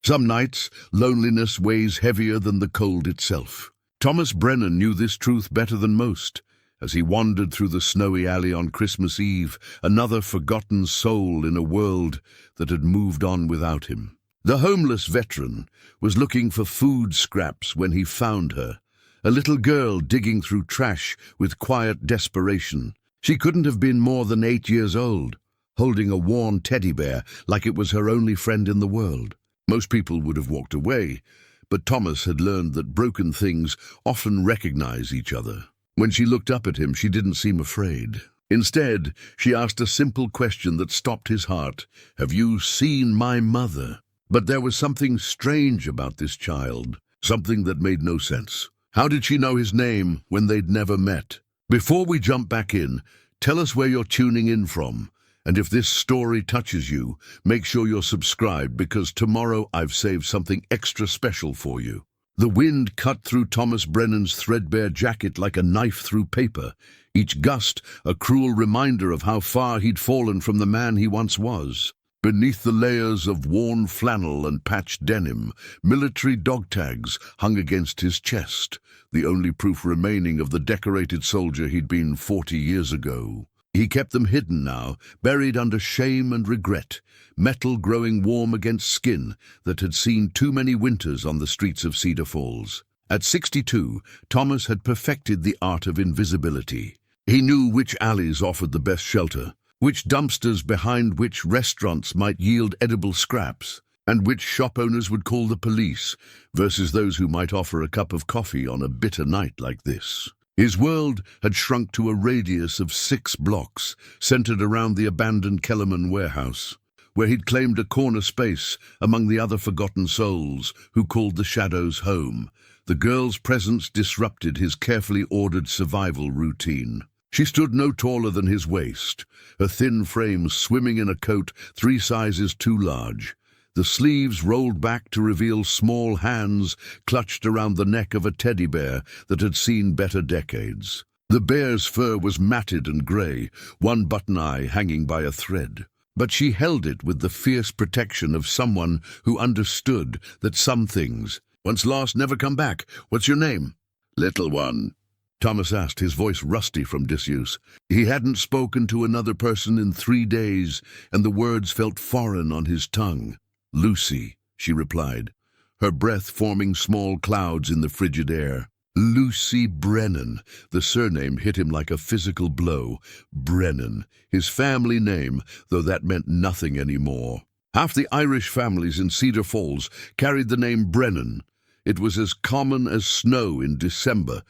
Some nights, loneliness weighs heavier than the cold itself. Thomas Brennan knew this truth better than most. As he wandered through the snowy alley on Christmas Eve, another forgotten soul in a world that had moved on without him. The homeless veteran was looking for food scraps when he found her, a little girl digging through trash with quiet desperation. She couldn't have been more than 8 years old, holding a worn teddy bear like it was her only friend in the world. Most people would have walked away, but Thomas had learned that broken things often recognize each other. When she looked up at him, she didn't seem afraid. Instead, she asked a simple question that stopped his heart. "Have you seen my mother?" But there was something strange about this child, something that made no sense. How did she know his name when they'd never met? Before we jump back in, tell us where you're tuning in from. And if this story touches you, make sure you're subscribed, because tomorrow I've saved something extra special for you. The wind cut through Thomas Brennan's threadbare jacket like a knife through paper, each gust a cruel reminder of how far he'd fallen from the man he once was. Beneath the layers of worn flannel and patched denim, military dog tags hung against his chest, the only proof remaining of the decorated soldier he'd been 40 years ago. He kept them hidden now, buried under shame and regret, metal growing warm against skin that had seen too many winters on the streets of Cedar Falls. At 62, Thomas had perfected the art of invisibility. He knew which alleys offered the best shelter, which dumpsters behind which restaurants might yield edible scraps, and which shop owners would call the police versus those who might offer a cup of coffee on a bitter night like this. His world had shrunk to a radius of 6 blocks, centered around the abandoned Kellerman warehouse, where he'd claimed a corner space among the other forgotten souls who called the shadows home. The girl's presence disrupted his carefully ordered survival routine. She stood no taller than his waist, her thin frame swimming in a coat 3 sizes too large. The sleeves rolled back to reveal small hands clutched around the neck of a teddy bear that had seen better decades. The bear's fur was matted and grey, one button eye hanging by a thread. But she held it with the fierce protection of someone who understood that some things, once lost, never come back. "What's your name?" "Little one," Thomas asked, his voice rusty from disuse. He hadn't spoken to another person in 3 days, and the words felt foreign on his tongue. "Lucy," she replied, her breath forming small clouds in the frigid air. Lucy Brennan. The surname hit him like a physical blow. Brennan, his family name, though that meant nothing anymore. Half the Irish families in Cedar Falls carried the name Brennan. It was as common as snow in December.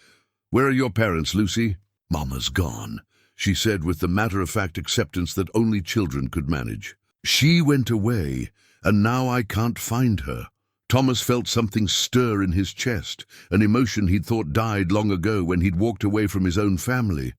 "Where are your parents, Lucy?" "Mama's gone," she said with the matter-of-fact acceptance that only children could manage. "She went away, and now I can't find her." Thomas felt something stir in his chest, an emotion he'd thought died long ago when he'd walked away from his own family.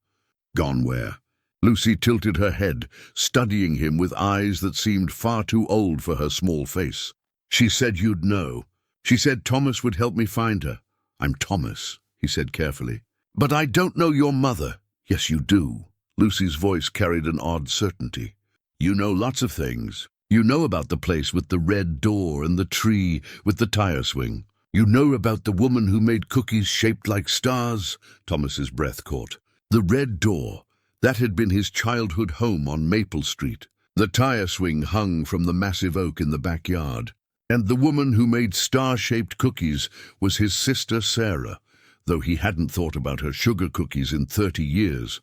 "Gone where?" Lucy tilted her head, studying him with eyes that seemed far too old for her small face. "She said you'd know. She said Thomas would help me find her." "I'm Thomas," he said carefully. "But I don't know your mother." "Yes, you do." Lucy's voice carried an odd certainty. "You know lots of things. You know about the place with the red door and the tree with the tire swing. You know about the woman who made cookies shaped like stars." Thomas's breath caught. The red door. That had been his childhood home on Maple Street. The tire swing hung from the massive oak in the backyard. And the woman who made star-shaped cookies was his sister Sarah, though he hadn't thought about her sugar cookies in 30 years.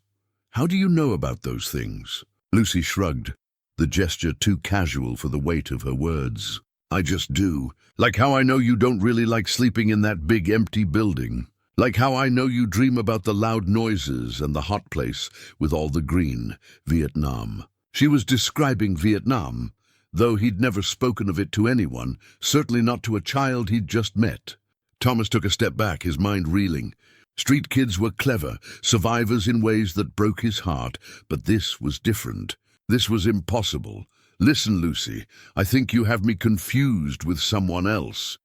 "How do you know about those things?" Lucy shrugged, the gesture too casual for the weight of her words. "I just do. Like how I know you don't really like sleeping in that big empty building. Like how I know you dream about the loud noises and the hot place with all the green, Vietnam." She was describing Vietnam, though he'd never spoken of it to anyone, certainly not to a child he'd just met. Thomas took a step back, his mind reeling. Street kids were clever, survivors in ways that broke his heart, but this was different. This was impossible. "Listen, Lucy, I think you have me confused with someone else."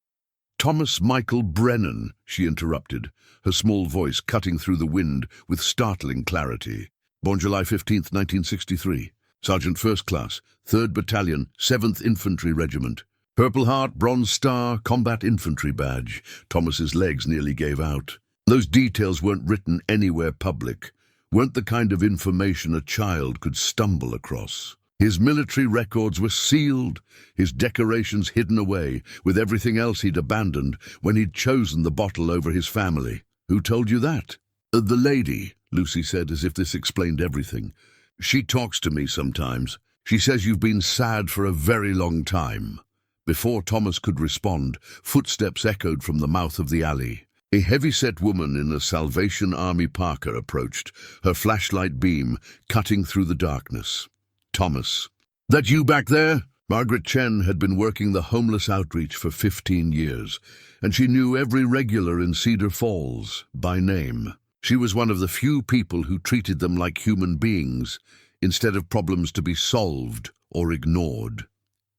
"Thomas Michael Brennan," she interrupted, her small voice cutting through the wind with startling clarity. "Born July 15th, 1963. Sergeant First Class, 3rd Battalion, 7th Infantry Regiment. Purple Heart, Bronze Star, Combat Infantry Badge. Thomas's legs nearly gave out. Those details weren't written anywhere public, weren't the kind of information a child could stumble across. His military records were sealed, his decorations hidden away, with everything else he'd abandoned when he'd chosen the bottle over his family. Who told you that? The lady, Lucy said, as if this explained everything. She talks to me sometimes. She says you've been sad for a very long time. Before Thomas could respond, footsteps echoed from the mouth of the alley. A heavy-set woman in a Salvation Army parka approached, her flashlight beam cutting through the darkness. Thomas. That you back there? Margaret Chen had been working the homeless outreach for 15 years, and she knew every regular in Cedar Falls by name. She was one of the few people who treated them like human beings, instead of problems to be solved or ignored.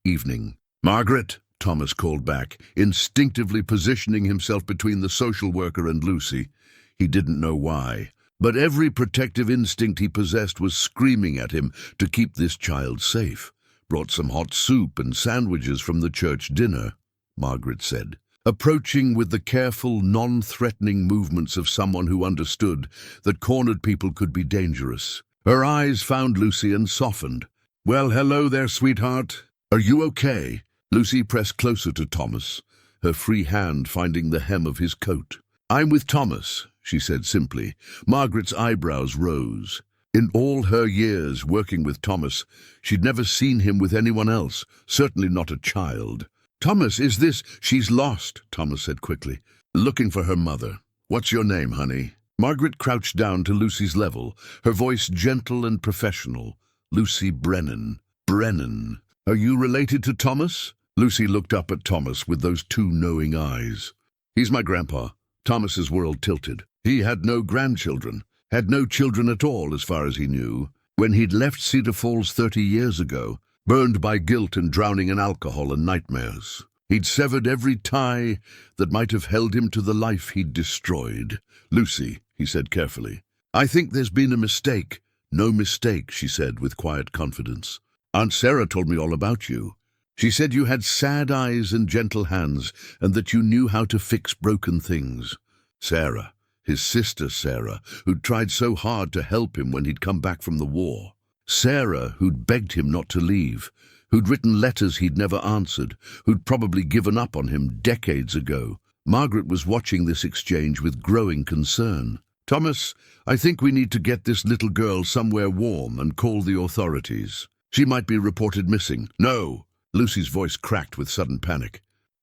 Evening. Margaret, Thomas called back, instinctively positioning himself between the social worker and Lucy. He didn't know why, but every protective instinct he possessed was screaming at him to keep this child safe. Brought some hot soup and sandwiches from the church dinner, Margaret said, approaching with the careful, non-threatening movements of someone who understood that cornered people could be dangerous. Her eyes found Lucy and softened. Well, hello there, sweetheart. Are you okay? Lucy pressed closer to Thomas, her free hand finding the hem of his coat. I'm with Thomas, she said simply. Margaret's eyebrows rose. In all her years working with Thomas, she'd never seen him with anyone else, certainly not a child. Thomas, is this? She's lost, Thomas said quickly, looking for her mother. What's your name, honey? Margaret crouched down to Lucy's level, her voice gentle and professional. Lucy Brennan. Brennan. Are you related to Thomas? Lucy looked up at Thomas with those two knowing eyes. He's my grandpa. Thomas's world tilted. He had no grandchildren, had no children at all as far as he knew. When he'd left Cedar Falls 30 years ago, burned by guilt and drowning in alcohol and nightmares. He'd severed every tie that might have held him to the life he'd destroyed. Lucy, he said carefully, I think there's been a mistake. No mistake, she said with quiet confidence. Aunt Sarah told me all about you. She said you had sad eyes and gentle hands, and that you knew how to fix broken things. Sarah, his sister Sarah, who'd tried so hard to help him when he'd come back from the war. Sarah, who'd begged him not to leave, who'd written letters he'd never answered, who'd probably given up on him decades ago. Margaret was watching this exchange with growing concern. Thomas, I think we need to get this little girl somewhere warm and call the authorities. She might be reported missing. No! Lucy's voice cracked with sudden panic.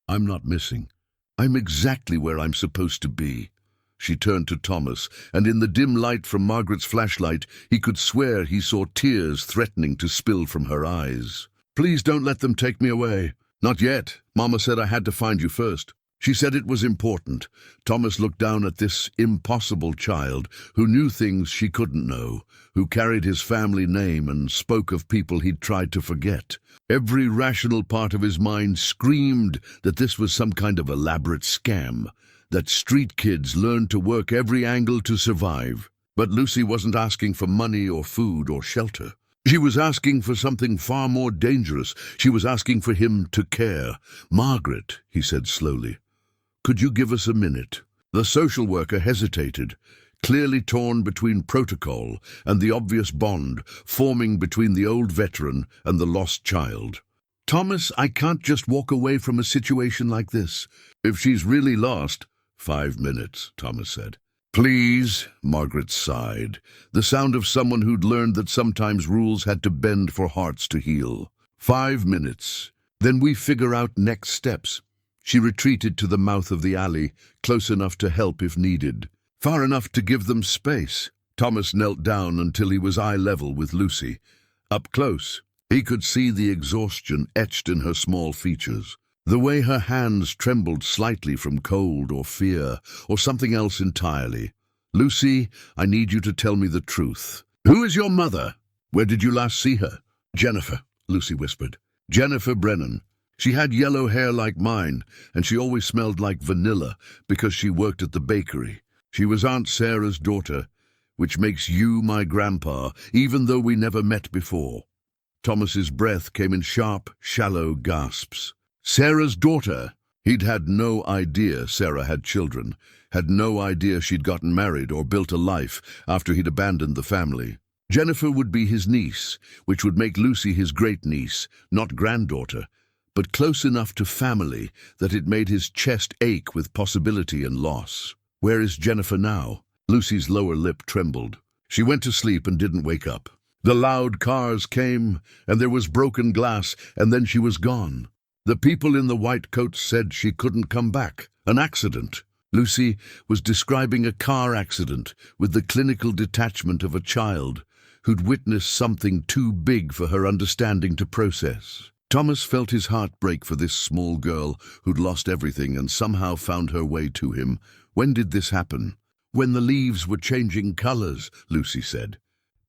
I'm not missing. I'm exactly where I'm supposed to be. She turned to Thomas, and in the dim light from Margaret's flashlight, he could swear he saw tears threatening to spill from her eyes. Please don't let them take me away. Not yet. Mama said I had to find you first. She said it was important. Thomas looked down at this impossible child who knew things she couldn't know, who carried his family name and spoke of people he'd tried to forget. Every rational part of his mind screamed that this was some kind of elaborate scam, that street kids learned to work every angle to survive. But Lucy wasn't asking for money or food or shelter. She was asking for something far more dangerous. She was asking for him to care. Margaret, he said slowly, could you give us a minute? The social worker hesitated, clearly torn between protocol and the obvious bond forming between the old veteran and the lost child. Thomas, I can't just walk away from a situation like this. If she's really lost— 5 minutes, Thomas said. Please, Margaret sighed, the sound of someone who'd learned that sometimes rules had to bend for hearts to heal. 5 minutes. Then we figure out next steps. She retreated to the mouth of the alley, close enough to help if needed, far enough to give them space. Thomas knelt down until he was eye level with Lucy. Up close, he could see the exhaustion etched in her small features, the way her hands trembled slightly from cold or fear or something else entirely. Lucy, I need you to tell me the truth. Who is your mother? Where did you last see her? Jennifer, Lucy whispered. Jennifer Brennan. She had yellow hair like mine, and she always smelled like vanilla because she worked at the bakery. She was Aunt Sarah's daughter, which makes you my grandpa, even though we never met before. Thomas's breath came in sharp, shallow gasps. Sarah's daughter. He'd had no idea Sarah had children, had no idea she'd gotten married or built a life after he'd abandoned the family. Jennifer would be his niece, which would make Lucy his great-niece, not granddaughter, but close enough to family that it made his chest ache with possibility and loss. Where is Jennifer now? Lucy's lower lip trembled. She went to sleep and didn't wake up. The loud cars came, and there was broken glass, and then she was gone. The people in the white coats said she couldn't come back. An accident. Lucy was describing a car accident with the clinical detachment of a child who'd witnessed something too big for her understanding to process. Thomas felt his heart break for this small girl who'd lost everything and somehow found her way to him. When did this happen? When the leaves were changing colors, Lucy said.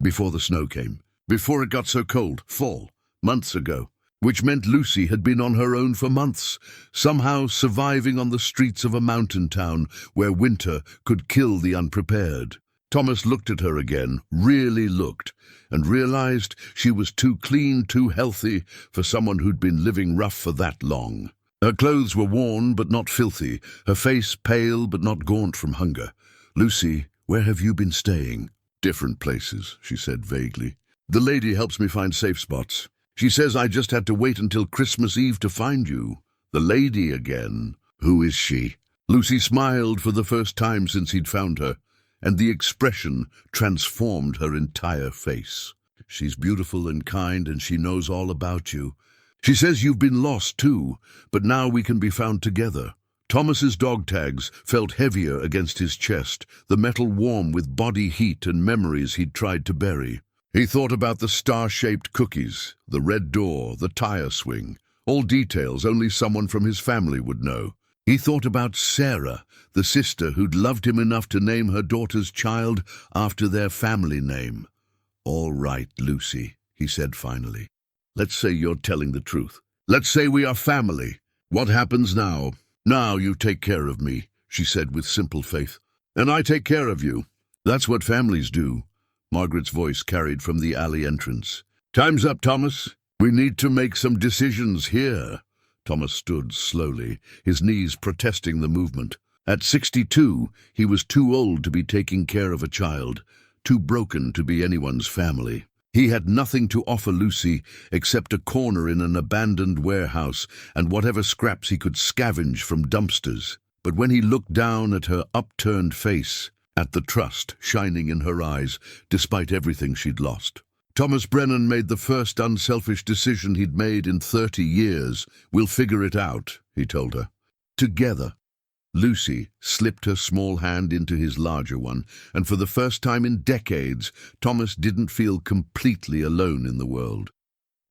Before the snow came. Before it got so cold. Fall. Months ago. Which meant Lucy had been on her own for months, somehow surviving on the streets of a mountain town where winter could kill the unprepared. Thomas looked at her again, really looked, and realized she was too clean, too healthy for someone who'd been living rough for that long. Her clothes were worn but not filthy, her face pale but not gaunt from hunger. "Lucy, where have you been staying?" "Different places," she said vaguely. "The lady helps me find safe spots. She says I just had to wait until Christmas Eve to find you." The lady again. Who is she? Lucy smiled for the first time since he'd found her, and the expression transformed her entire face. "She's beautiful and kind, and she knows all about you. She says you've been lost too, but now we can be found together." Thomas's dog tags felt heavier against his chest, the metal warm with body heat and memories he'd tried to bury. He thought about the star-shaped cookies, the red door, the tire swing, all details only someone from his family would know. He thought about Sarah, the sister who'd loved him enough to name her daughter's child after their family name. "All right, Lucy," he said finally. "Let's say you're telling the truth. Let's say we are family. What happens now?" "Now you take care of me," she said with simple faith. "And I take care of you. That's what families do." Margaret's voice carried from the alley entrance. "Time's up, Thomas. We need to make some decisions here." Thomas stood slowly, his knees protesting the movement. At 62, he was too old to be taking care of a child, too broken to be anyone's family. He had nothing to offer Lucy except a corner in an abandoned warehouse and whatever scraps he could scavenge from dumpsters. But when he looked down at her upturned face, at the trust shining in her eyes, despite everything she'd lost, Thomas Brennan made the first unselfish decision he'd made in 30 years. "We'll figure it out," he told her. Together. Lucy slipped her small hand into his larger one, and for the first time in decades, Thomas didn't feel completely alone in the world.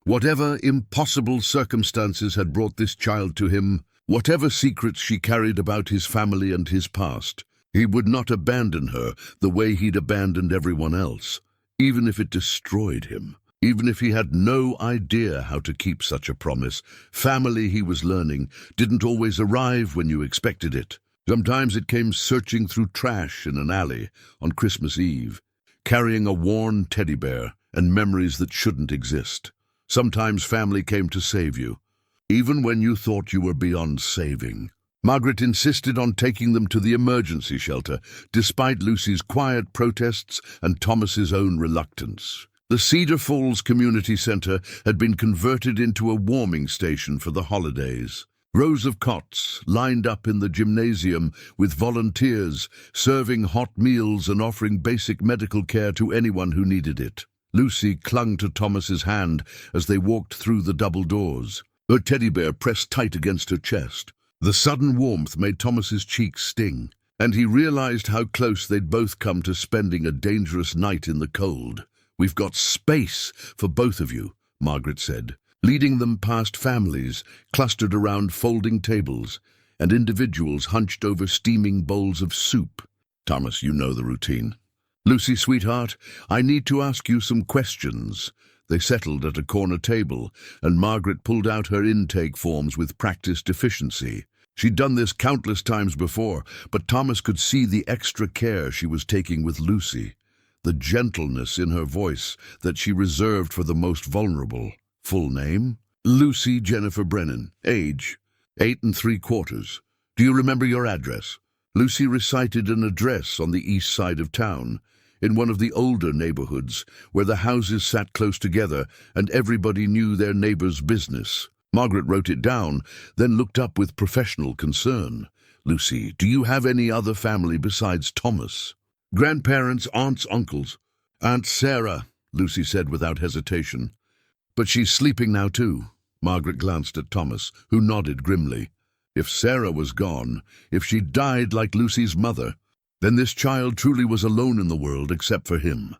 Whatever impossible circumstances had brought this child to him, whatever secrets she carried about his family and his past, he would not abandon her the way he'd abandoned everyone else, even if it destroyed him. Even if he had no idea how to keep such a promise. Family, he was learning, didn't always arrive when you expected it. Sometimes it came searching through trash in an alley on Christmas Eve, carrying a worn teddy bear and memories that shouldn't exist. Sometimes family came to save you, even when you thought you were beyond saving. Margaret insisted on taking them to the emergency shelter, despite Lucy's quiet protests and Thomas's own reluctance. The Cedar Falls Community Center had been converted into a warming station for the holidays. Rows of cots lined up in the gymnasium with volunteers serving hot meals and offering basic medical care to anyone who needed it. Lucy clung to Thomas's hand as they walked through the double doors, her teddy bear pressed tight against her chest. The sudden warmth made Thomas's cheeks sting, and he realized how close they'd both come to spending a dangerous night in the cold. "We've got space for both of you," Margaret said, leading them past families clustered around folding tables and individuals hunched over steaming bowls of soup. "Thomas, you know the routine." "Lucy, sweetheart, I need to ask you some questions." They settled at a corner table, and Margaret pulled out her intake forms with practiced efficiency. She'd done this countless times before, but Thomas could see the extra care she was taking with Lucy, the gentleness in her voice that she reserved for the most vulnerable. "Full name?" Lucy Jennifer Brennan. Age, 8 3/4. Do you remember your address? Lucy recited an address on the east side of town, in one of the older neighborhoods, where the houses sat close together and everybody knew their neighbor's business. Margaret wrote it down, then looked up with professional concern. Lucy, do you have any other family besides Thomas? Grandparents, aunts, uncles. Aunt Sarah, Lucy said without hesitation. But she's sleeping now too. Margaret glanced at Thomas, who nodded grimly. If Sarah was gone, if she died like Lucy's mother, then this child truly was alone in the world except for him.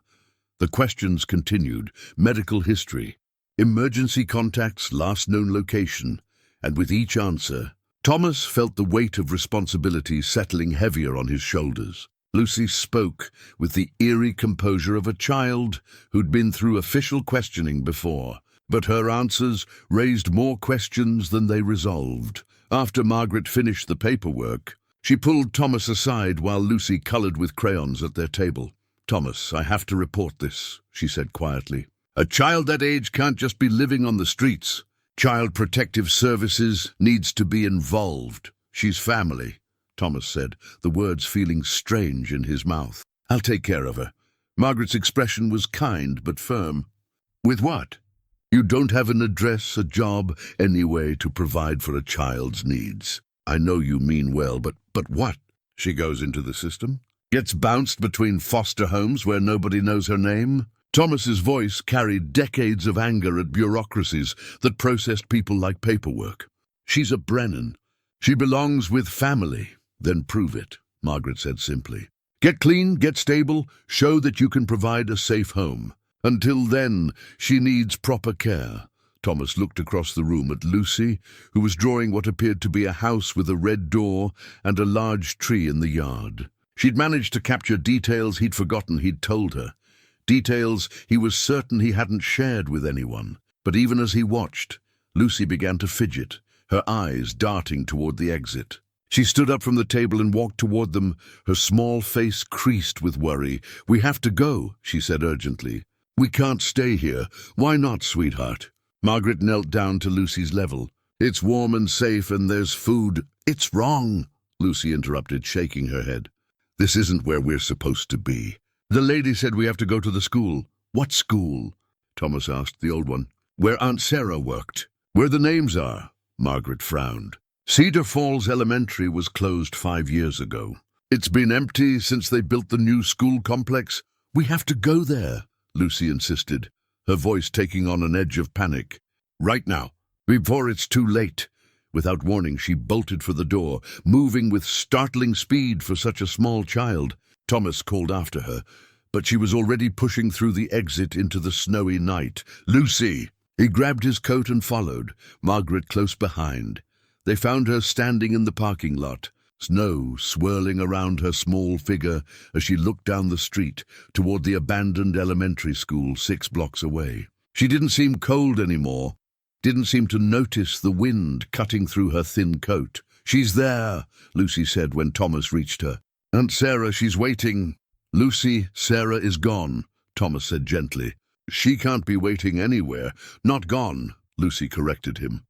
The questions continued: medical history, emergency contacts, last known location, and with each answer, Thomas felt the weight of responsibility settling heavier on his shoulders. Lucy spoke with the eerie composure of a child who'd been through official questioning before, but her answers raised more questions than they resolved. After Margaret finished the paperwork, she pulled Thomas aside while Lucy colored with crayons at their table. "Thomas, I have to report this," she said quietly. "A child that age can't just be living on the streets. Child Protective Services needs to be involved. She's family," Thomas said, the words feeling strange in his mouth. "I'll take care of her." Margaret's expression was kind but firm. "With what? You don't have an address, a job, any way to provide for a child's needs. I know you mean well, but what? She goes into the system? Gets bounced between foster homes where nobody knows her name?" Thomas's voice carried decades of anger at bureaucracies that processed people like paperwork. "She's a Brennan. She belongs with family." "Then prove it," Margaret said simply. "Get clean, get stable, show that you can provide a safe home. Until then, she needs proper care." Thomas looked across the room at Lucy, who was drawing what appeared to be a house with a red door and a large tree in the yard. She'd managed to capture details he'd forgotten he'd told her, details he was certain he hadn't shared with anyone. But even as he watched, Lucy began to fidget, her eyes darting toward the exit. She stood up from the table and walked toward them, her small face creased with worry. "We have to go," she said urgently. "We can't stay here. Why not, sweetheart?" Margaret knelt down to Lucy's level. "It's warm and safe and there's food." "It's wrong," Lucy interrupted, shaking her head. "This isn't where we're supposed to be. The lady said we have to go to the school." "What school?" Thomas asked, "the old one." "Where Aunt Sarah worked. Where the names are." Margaret frowned. "Cedar Falls Elementary was closed 5 years ago. It's been empty since they built the new school complex." "We have to go there," Lucy insisted, her voice taking on an edge of panic. "Right now, before it's too late." Without warning, she bolted for the door, moving with startling speed for such a small child. Thomas called after her, but she was already pushing through the exit into the snowy night. "Lucy!" He grabbed his coat and followed, Margaret close behind. They found her standing in the parking lot, snow swirling around her small figure as she looked down the street toward the abandoned elementary school 6 blocks away. She didn't seem cold anymore, didn't seem to notice the wind cutting through her thin coat. "She's there," Lucy said when Thomas reached her. "Aunt Sarah, she's waiting." "Lucy, Sarah is gone," Thomas said gently. "She can't be waiting anywhere." "Not gone," Lucy corrected him.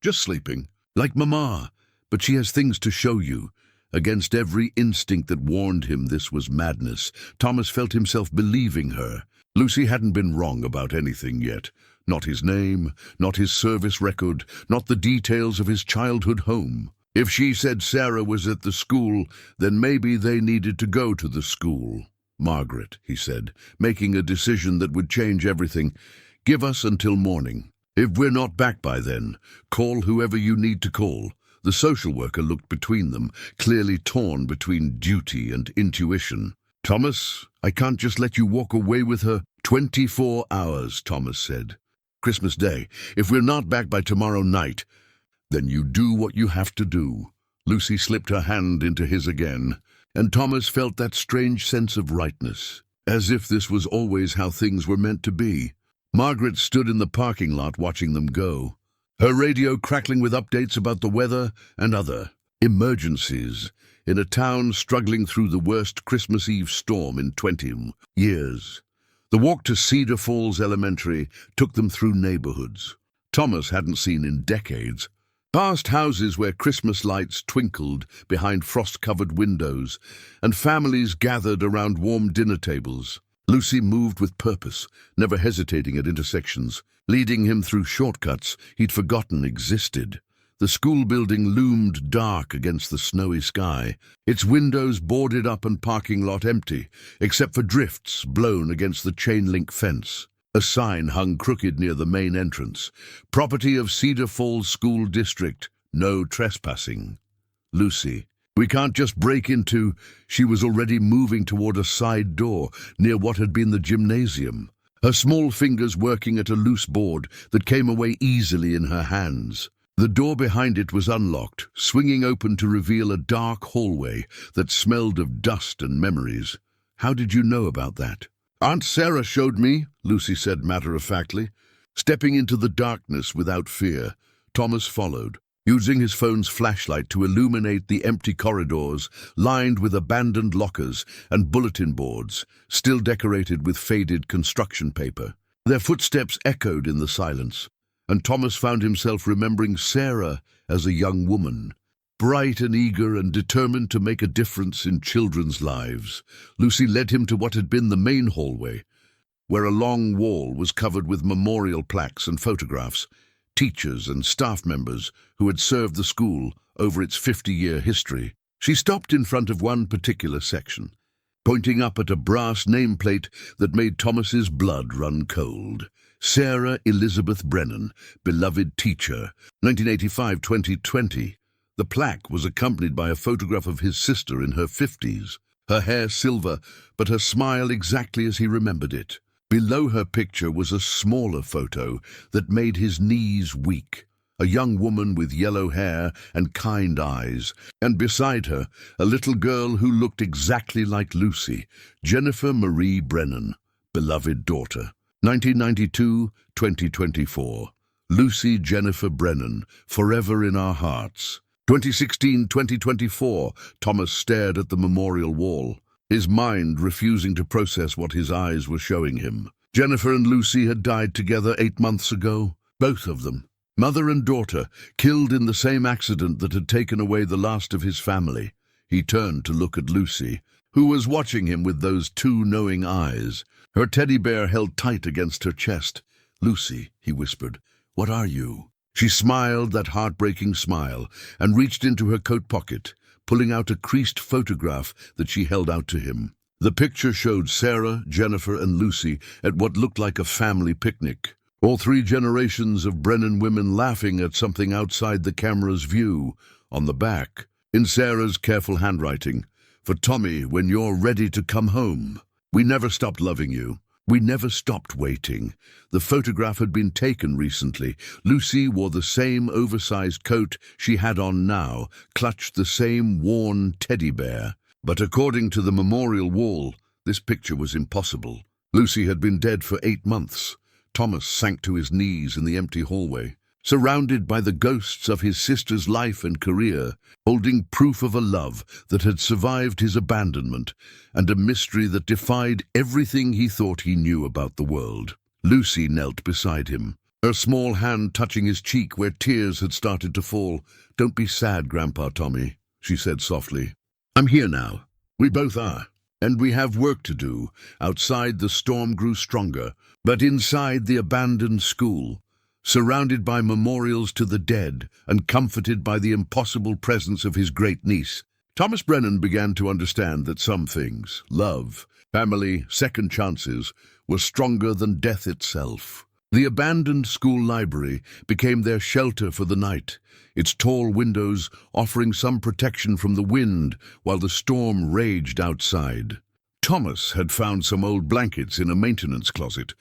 "Just sleeping, like Mama. But she has things to show you." Against every instinct that warned him this was madness, Thomas felt himself believing her. Lucy hadn't been wrong about anything yet. Not his name, not his service record, not the details of his childhood home. If she said Sarah was at the school, then maybe they needed to go to the school. "Margaret," he said, making a decision that would change everything, "give us until morning. If we're not back by then, call whoever you need to call." The social worker looked between them, clearly torn between duty and intuition. "Thomas, I can't just let you walk away with her." 24 hours, Thomas said. "Christmas Day. If we're not back by tomorrow night, then you do what you have to do." Lucy slipped her hand into his again, and Thomas felt that strange sense of rightness, as if this was always how things were meant to be. Margaret stood in the parking lot watching them go, her radio crackling with updates about the weather and other emergencies in a town struggling through the worst Christmas Eve storm in 20 years. The walk to Cedar Falls Elementary took them through neighborhoods. Thomas hadn't seen in decades. Past houses where Christmas lights twinkled behind frost-covered windows, and families gathered around warm dinner tables. Lucy moved with purpose, never hesitating at intersections, leading him through shortcuts he'd forgotten existed. The school building loomed dark against the snowy sky, its windows boarded up and parking lot empty, except for drifts blown against the chain-link fence. A sign hung crooked near the main entrance. Property of Cedar Falls School District. No trespassing. Lucy. We can't just break into... She was already moving toward a side door near what had been the gymnasium, her small fingers working at a loose board that came away easily in her hands. The door behind it was unlocked, swinging open to reveal a dark hallway that smelled of dust and memories. How did you know about that? Aunt Sarah showed me, Lucy said matter-of-factly. Stepping into the darkness without fear, Thomas followed, using his phone's flashlight to illuminate the empty corridors lined with abandoned lockers and bulletin boards, still decorated with faded construction paper. Their footsteps echoed in the silence, and Thomas found himself remembering Sarah as a young woman, bright and eager and determined to make a difference in children's lives. Lucy led him to what had been the main hallway, where a long wall was covered with memorial plaques and photographs, teachers and staff members who had served the school over its 50-year history. She stopped in front of one particular section, pointing up at a brass nameplate that made Thomas's blood run cold. Sarah Elizabeth Brennan, beloved teacher, 1985-2020. The plaque was accompanied by a photograph of his sister in her 50s, her hair silver, but her smile exactly as he remembered it. Below her picture was a smaller photo that made his knees weak, a young woman with yellow hair and kind eyes, and beside her, a little girl who looked exactly like Lucy, Jennifer Marie Brennan, beloved daughter. 1992-2024. Lucy Jennifer Brennan, forever in our hearts. 2016-2024. Thomas stared at the memorial wall, his mind refusing to process what his eyes were showing him. Jennifer and Lucy had died together 8 months ago, both of them. Mother and daughter, killed in the same accident that had taken away the last of his family. He turned to look at Lucy, who was watching him with those two knowing eyes, her teddy bear held tight against her chest. "Lucy," he whispered, "what are you?" She smiled that heartbreaking smile and reached into her coat pocket, pulling out a creased photograph that she held out to him. The picture showed Sarah, Jennifer, and Lucy at what looked like a family picnic. All 3 generations of Brennan women laughing at something outside the camera's view. On the back, in Sarah's careful handwriting, "For Tommy, when you're ready to come home. We never stopped loving you. We never stopped waiting." The photograph had been taken recently. Lucy wore the same oversized coat she had on now, clutched the same worn teddy bear. But according to the memorial wall, this picture was impossible. Lucy had been dead for 8 months. Thomas sank to his knees in the empty hallway, surrounded by the ghosts of his sister's life and career, holding proof of a love that had survived his abandonment and a mystery that defied everything he thought he knew about the world. Lucy knelt beside him, her small hand touching his cheek where tears had started to fall. "Don't be sad, Grandpa Tommy," she said softly. "I'm here now. We both are. And we have work to do." Outside, the storm grew stronger, but inside the abandoned school, surrounded by memorials to the dead and comforted by the impossible presence of his great niece, Thomas Brennan began to understand that some things, love, family, second chances, were stronger than death itself. The abandoned school library became their shelter for the night, its tall windows offering some protection from the wind while the storm raged outside. Thomas had found some old blankets in a maintenance closet,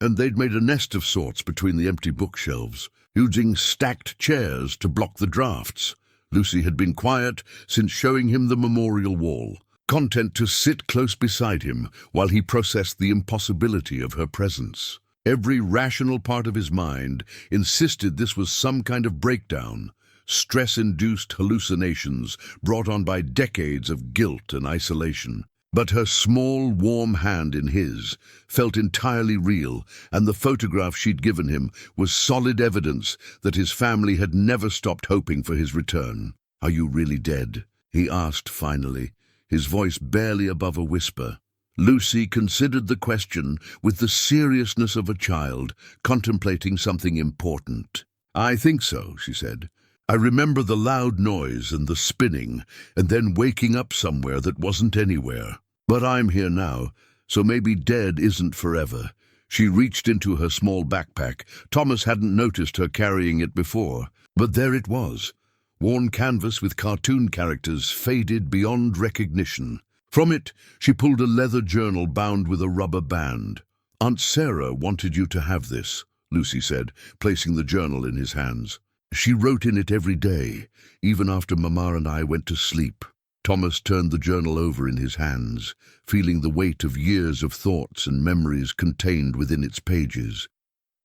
and they'd made a nest of sorts between the empty bookshelves, using stacked chairs to block the drafts. Lucy had been quiet since showing him the memorial wall, content to sit close beside him while he processed the impossibility of her presence. Every rational part of his mind insisted this was some kind of breakdown, stress-induced hallucinations brought on by decades of guilt and isolation. But her small, warm hand in his felt entirely real, and the photograph she'd given him was solid evidence that his family had never stopped hoping for his return. "Are you really dead?" he asked finally, his voice barely above a whisper. Lucy considered the question with the seriousness of a child contemplating something important. "I think so," she said. "I remember the loud noise and the spinning, and then waking up somewhere that wasn't anywhere. But I'm here now, so maybe dead isn't forever." She reached into her small backpack. Thomas hadn't noticed her carrying it before, but there it was, worn canvas with cartoon characters faded beyond recognition. From it, she pulled a leather journal bound with a rubber band. "Aunt Sarah wanted you to have this," Lucy said, placing the journal in his hands. "She wrote in it every day, even after Mama and I went to sleep." Thomas turned the journal over in his hands, feeling the weight of years of thoughts and memories contained within its pages.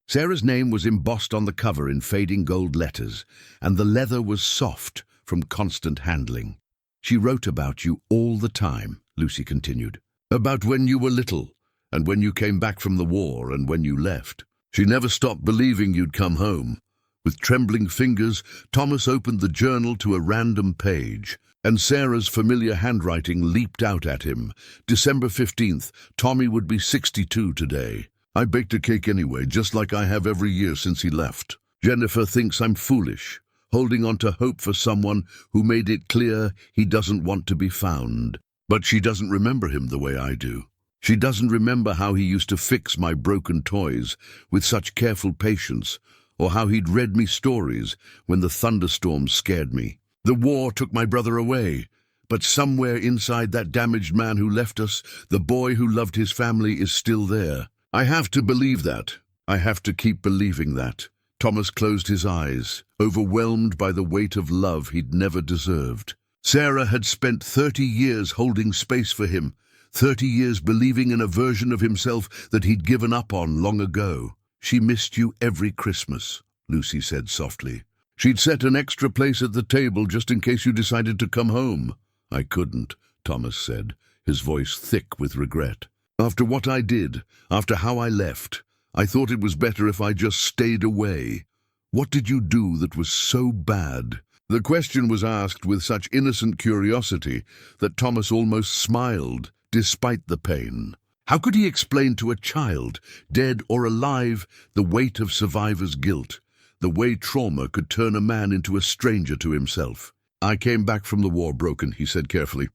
Sarah's name was embossed on the cover in fading gold letters, and the leather was soft from constant handling. "She wrote about you all the time," Lucy continued. "About when you were little, and when you came back from the war, and when you left. She never stopped believing you'd come home." With trembling fingers, Thomas opened the journal to a random page, and Sarah's familiar handwriting leaped out at him. "December 15th, Tommy would be 62 today. I baked a cake anyway, just like I have every year since he left. Jennifer thinks I'm foolish, holding on to hope for someone who made it clear he doesn't want to be found. But she doesn't remember him the way I do. She doesn't remember how he used to fix my broken toys with such careful patience, or how he'd read me stories when the thunderstorms scared me. The war took my brother away, but somewhere inside that damaged man who left us, the boy who loved his family is still there. I have to believe that. I have to keep believing that." Thomas closed his eyes, overwhelmed by the weight of love he'd never deserved. Sarah had spent 30 years holding space for him, 30 years believing in a version of himself that he'd given up on long ago. "She missed you every Christmas," Lucy said softly. "She'd set an extra place at the table just in case you decided to come home." "I couldn't," Thomas said, his voice thick with regret. "After what I did, after how I left, I thought it was better if I just stayed away." "What did you do that was so bad?" The question was asked with such innocent curiosity that Thomas almost smiled, despite the pain. How could he explain to a child, dead or alive, the weight of survivor's guilt, the way trauma could turn a man into a stranger to himself? "I came back from the war broken," he said carefully,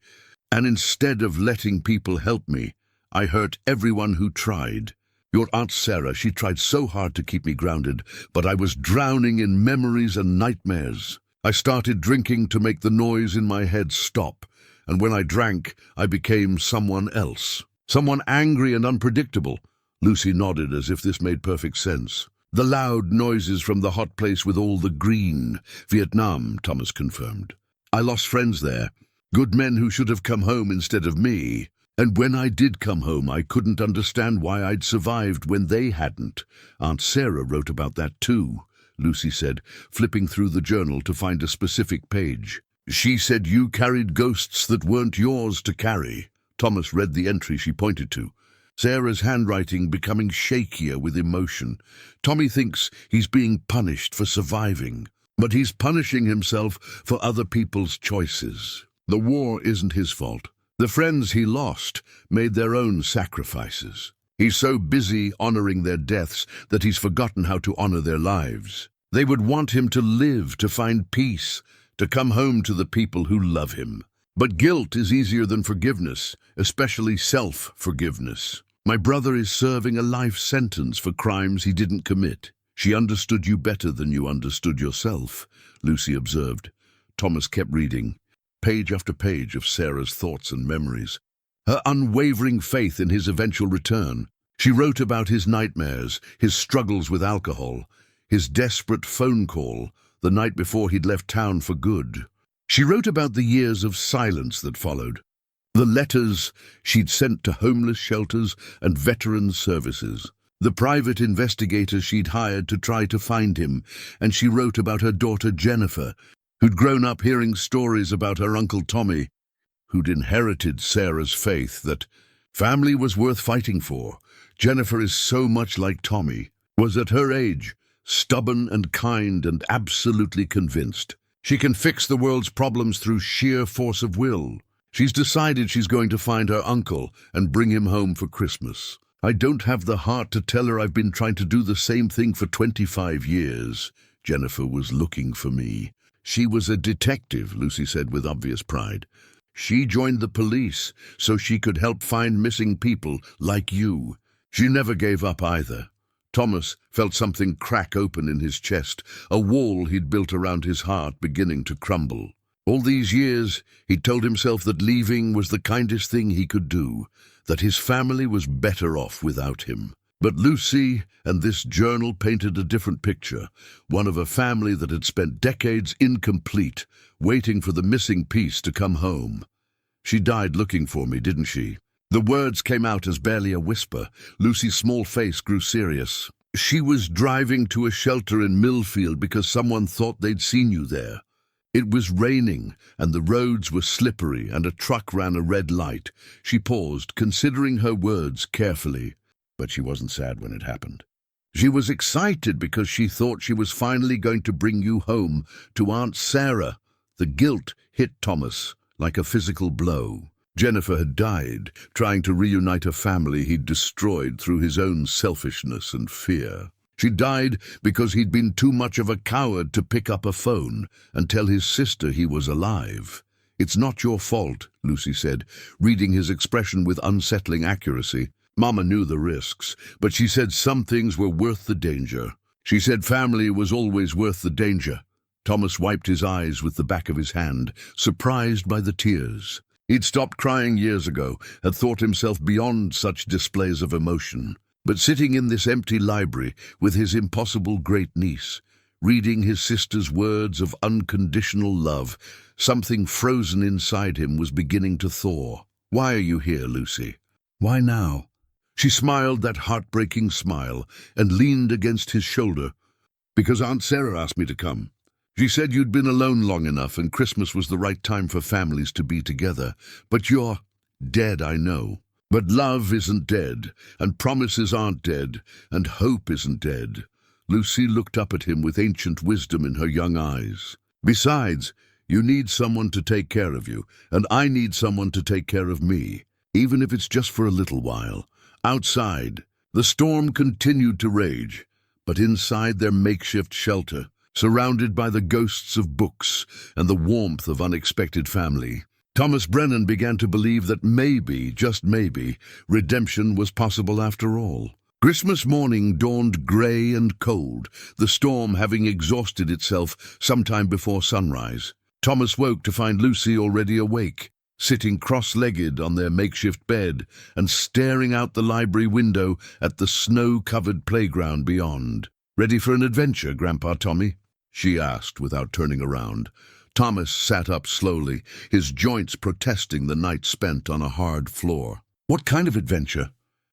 "and instead of letting people help me, I hurt everyone who tried. Your Aunt Sarah, she tried so hard to keep me grounded, but I was drowning in memories and nightmares. I started drinking to make the noise in my head stop, and when I drank, I became someone else. Someone angry and unpredictable." Lucy nodded as if this made perfect sense. "The loud noises from the hot place with all the green." "Vietnam," Thomas confirmed. "I lost friends there, good men who should have come home instead of me. And when I did come home, I couldn't understand why I'd survived when they hadn't." "Aunt Sarah wrote about that too," Lucy said, flipping through the journal to find a specific page. "She said you carried ghosts that weren't yours to carry." Thomas read the entry she pointed to, Sarah's handwriting becoming shakier with emotion. "Tommy thinks he's being punished for surviving, but he's punishing himself for other people's choices. The war isn't his fault. The friends he lost made their own sacrifices. He's so busy honoring their deaths that he's forgotten how to honor their lives. They would want him to live, to find peace, to come home to the people who love him. But guilt is easier than forgiveness, especially self-forgiveness. My brother is serving a life sentence for crimes he didn't commit." "She understood you better than you understood yourself," Lucy observed. Thomas kept reading, page after page of Sarah's thoughts and memories. Her unwavering faith in his eventual return. She wrote about his nightmares, his struggles with alcohol, his desperate phone call the night before he'd left town for good. She wrote about the years of silence that followed, the letters she'd sent to homeless shelters and veterans services, the private investigators she'd hired to try to find him, and she wrote about her daughter Jennifer, who'd grown up hearing stories about her Uncle Tommy, who'd inherited Sarah's faith that family was worth fighting for. Jennifer is so much like Tommy, was at her age, stubborn and kind and absolutely convinced. She can fix the world's problems through sheer force of will. She's decided she's going to find her uncle and bring him home for Christmas. I don't have the heart to tell her I've been trying to do the same thing for 25 years. Jennifer was looking for me. She was a detective, Lucy said with obvious pride. She joined the police so she could help find missing people like you. She never gave up either. Thomas felt something crack open in his chest, a wall he'd built around his heart beginning to crumble. All these years, he'd told himself that leaving was the kindest thing he could do, that his family was better off without him. But Lucy and this journal painted a different picture, one of a family that had spent decades incomplete, waiting for the missing piece to come home. She died looking for me, didn't she? The words came out as barely a whisper. Lucy's small face grew serious. She was driving to a shelter in Millfield because someone thought they'd seen you there. It was raining, and the roads were slippery, and a truck ran a red light. She paused, considering her words carefully. But she wasn't sad when it happened. She was excited because she thought she was finally going to bring you home to Aunt Sarah. The guilt hit Thomas like a physical blow. Jennifer had died, trying to reunite a family he'd destroyed through his own selfishness and fear. She died because he'd been too much of a coward to pick up a phone and tell his sister he was alive. "It's not your fault," Lucy said, reading his expression with unsettling accuracy. Mama knew the risks, but she said some things were worth the danger. She said family was always worth the danger. Thomas wiped his eyes with the back of his hand, surprised by the tears. He'd stopped crying years ago, had thought himself beyond such displays of emotion. But sitting in this empty library with his impossible great-niece, reading his sister's words of unconditional love, something frozen inside him was beginning to thaw. "Why are you here, Lucy? Why now?" She smiled that heartbreaking smile and leaned against his shoulder. "Because Aunt Sarah asked me to come. She said you'd been alone long enough and Christmas was the right time for families to be together. But you're dead, I know. But love isn't dead, and promises aren't dead, and hope isn't dead." Lucy looked up at him with ancient wisdom in her young eyes. "Besides, you need someone to take care of you, and I need someone to take care of me, even if it's just for a little while." Outside, the storm continued to rage, but inside their makeshift shelter, surrounded by the ghosts of books and the warmth of unexpected family, Thomas Brennan began to believe that maybe, just maybe, redemption was possible after all. Christmas morning dawned grey and cold, the storm having exhausted itself sometime before sunrise. Thomas woke to find Lucy already awake, sitting cross-legged on their makeshift bed and staring out the library window at the snow-covered playground beyond. "Ready for an adventure, Grandpa Tommy?" she asked without turning around. Thomas sat up slowly, his joints protesting the night spent on a hard floor. "What kind of adventure?"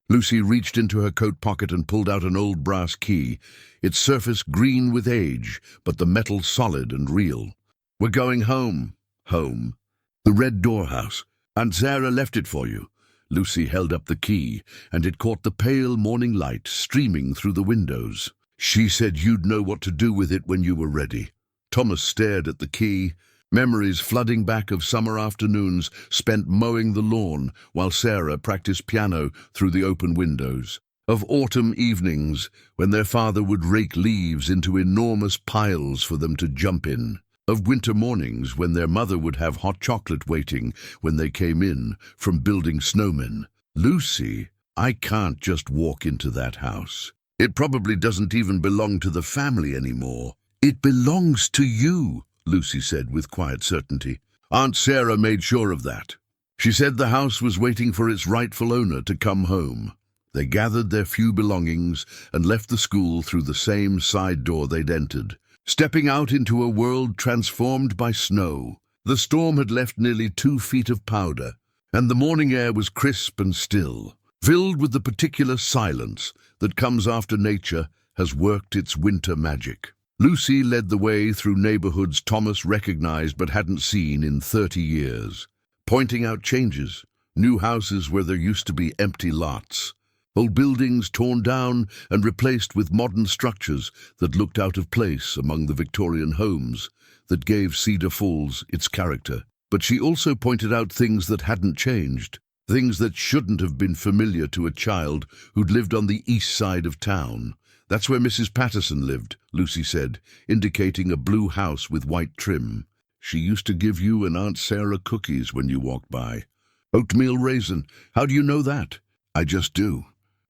Lucy reached into her coat pocket and pulled out an old brass key, its surface green with age, but the metal solid and real. "We're going home." "Home?" "The red doorhouse. Aunt Sarah left it for you." Lucy held up the key, and it caught the pale morning light streaming through the windows. "She said you'd know what to do with it when you were ready." Thomas stared at the key, memories flooding back of summer afternoons spent mowing the lawn while Sarah practiced piano through the open windows, of autumn evenings when their father would rake leaves into enormous piles for them to jump in, of winter mornings when their mother would have hot chocolate waiting when they came in from building snowmen. "Lucy, I can't just walk into that house. It probably doesn't even belong to the family anymore." "It belongs to you," Lucy said with quiet certainty. Aunt Sarah made sure of that. She said the house was waiting for its rightful owner to come home. They gathered their few belongings and left the school through the same side door they'd entered, stepping out into a world transformed by snow. The storm had left nearly 2 feet of powder, and the morning air was crisp and still, filled with the particular silence that comes after nature has worked its winter magic. Lucy led the way through neighborhoods Thomas recognized but hadn't seen in 30 years. pointing out changes, new houses where there used to be empty lots, old buildings torn down and replaced with modern structures that looked out of place among the Victorian homes that gave Cedar Falls its character. But she also pointed out things that hadn't changed, things that shouldn't have been familiar to a child who'd lived on the east side of town. "That's where Mrs. Patterson lived," Lucy said, indicating a blue house with white trim. "She used to give you and Aunt Sarah cookies when you walked by." "Oatmeal raisin. How do you know that?" "I just do.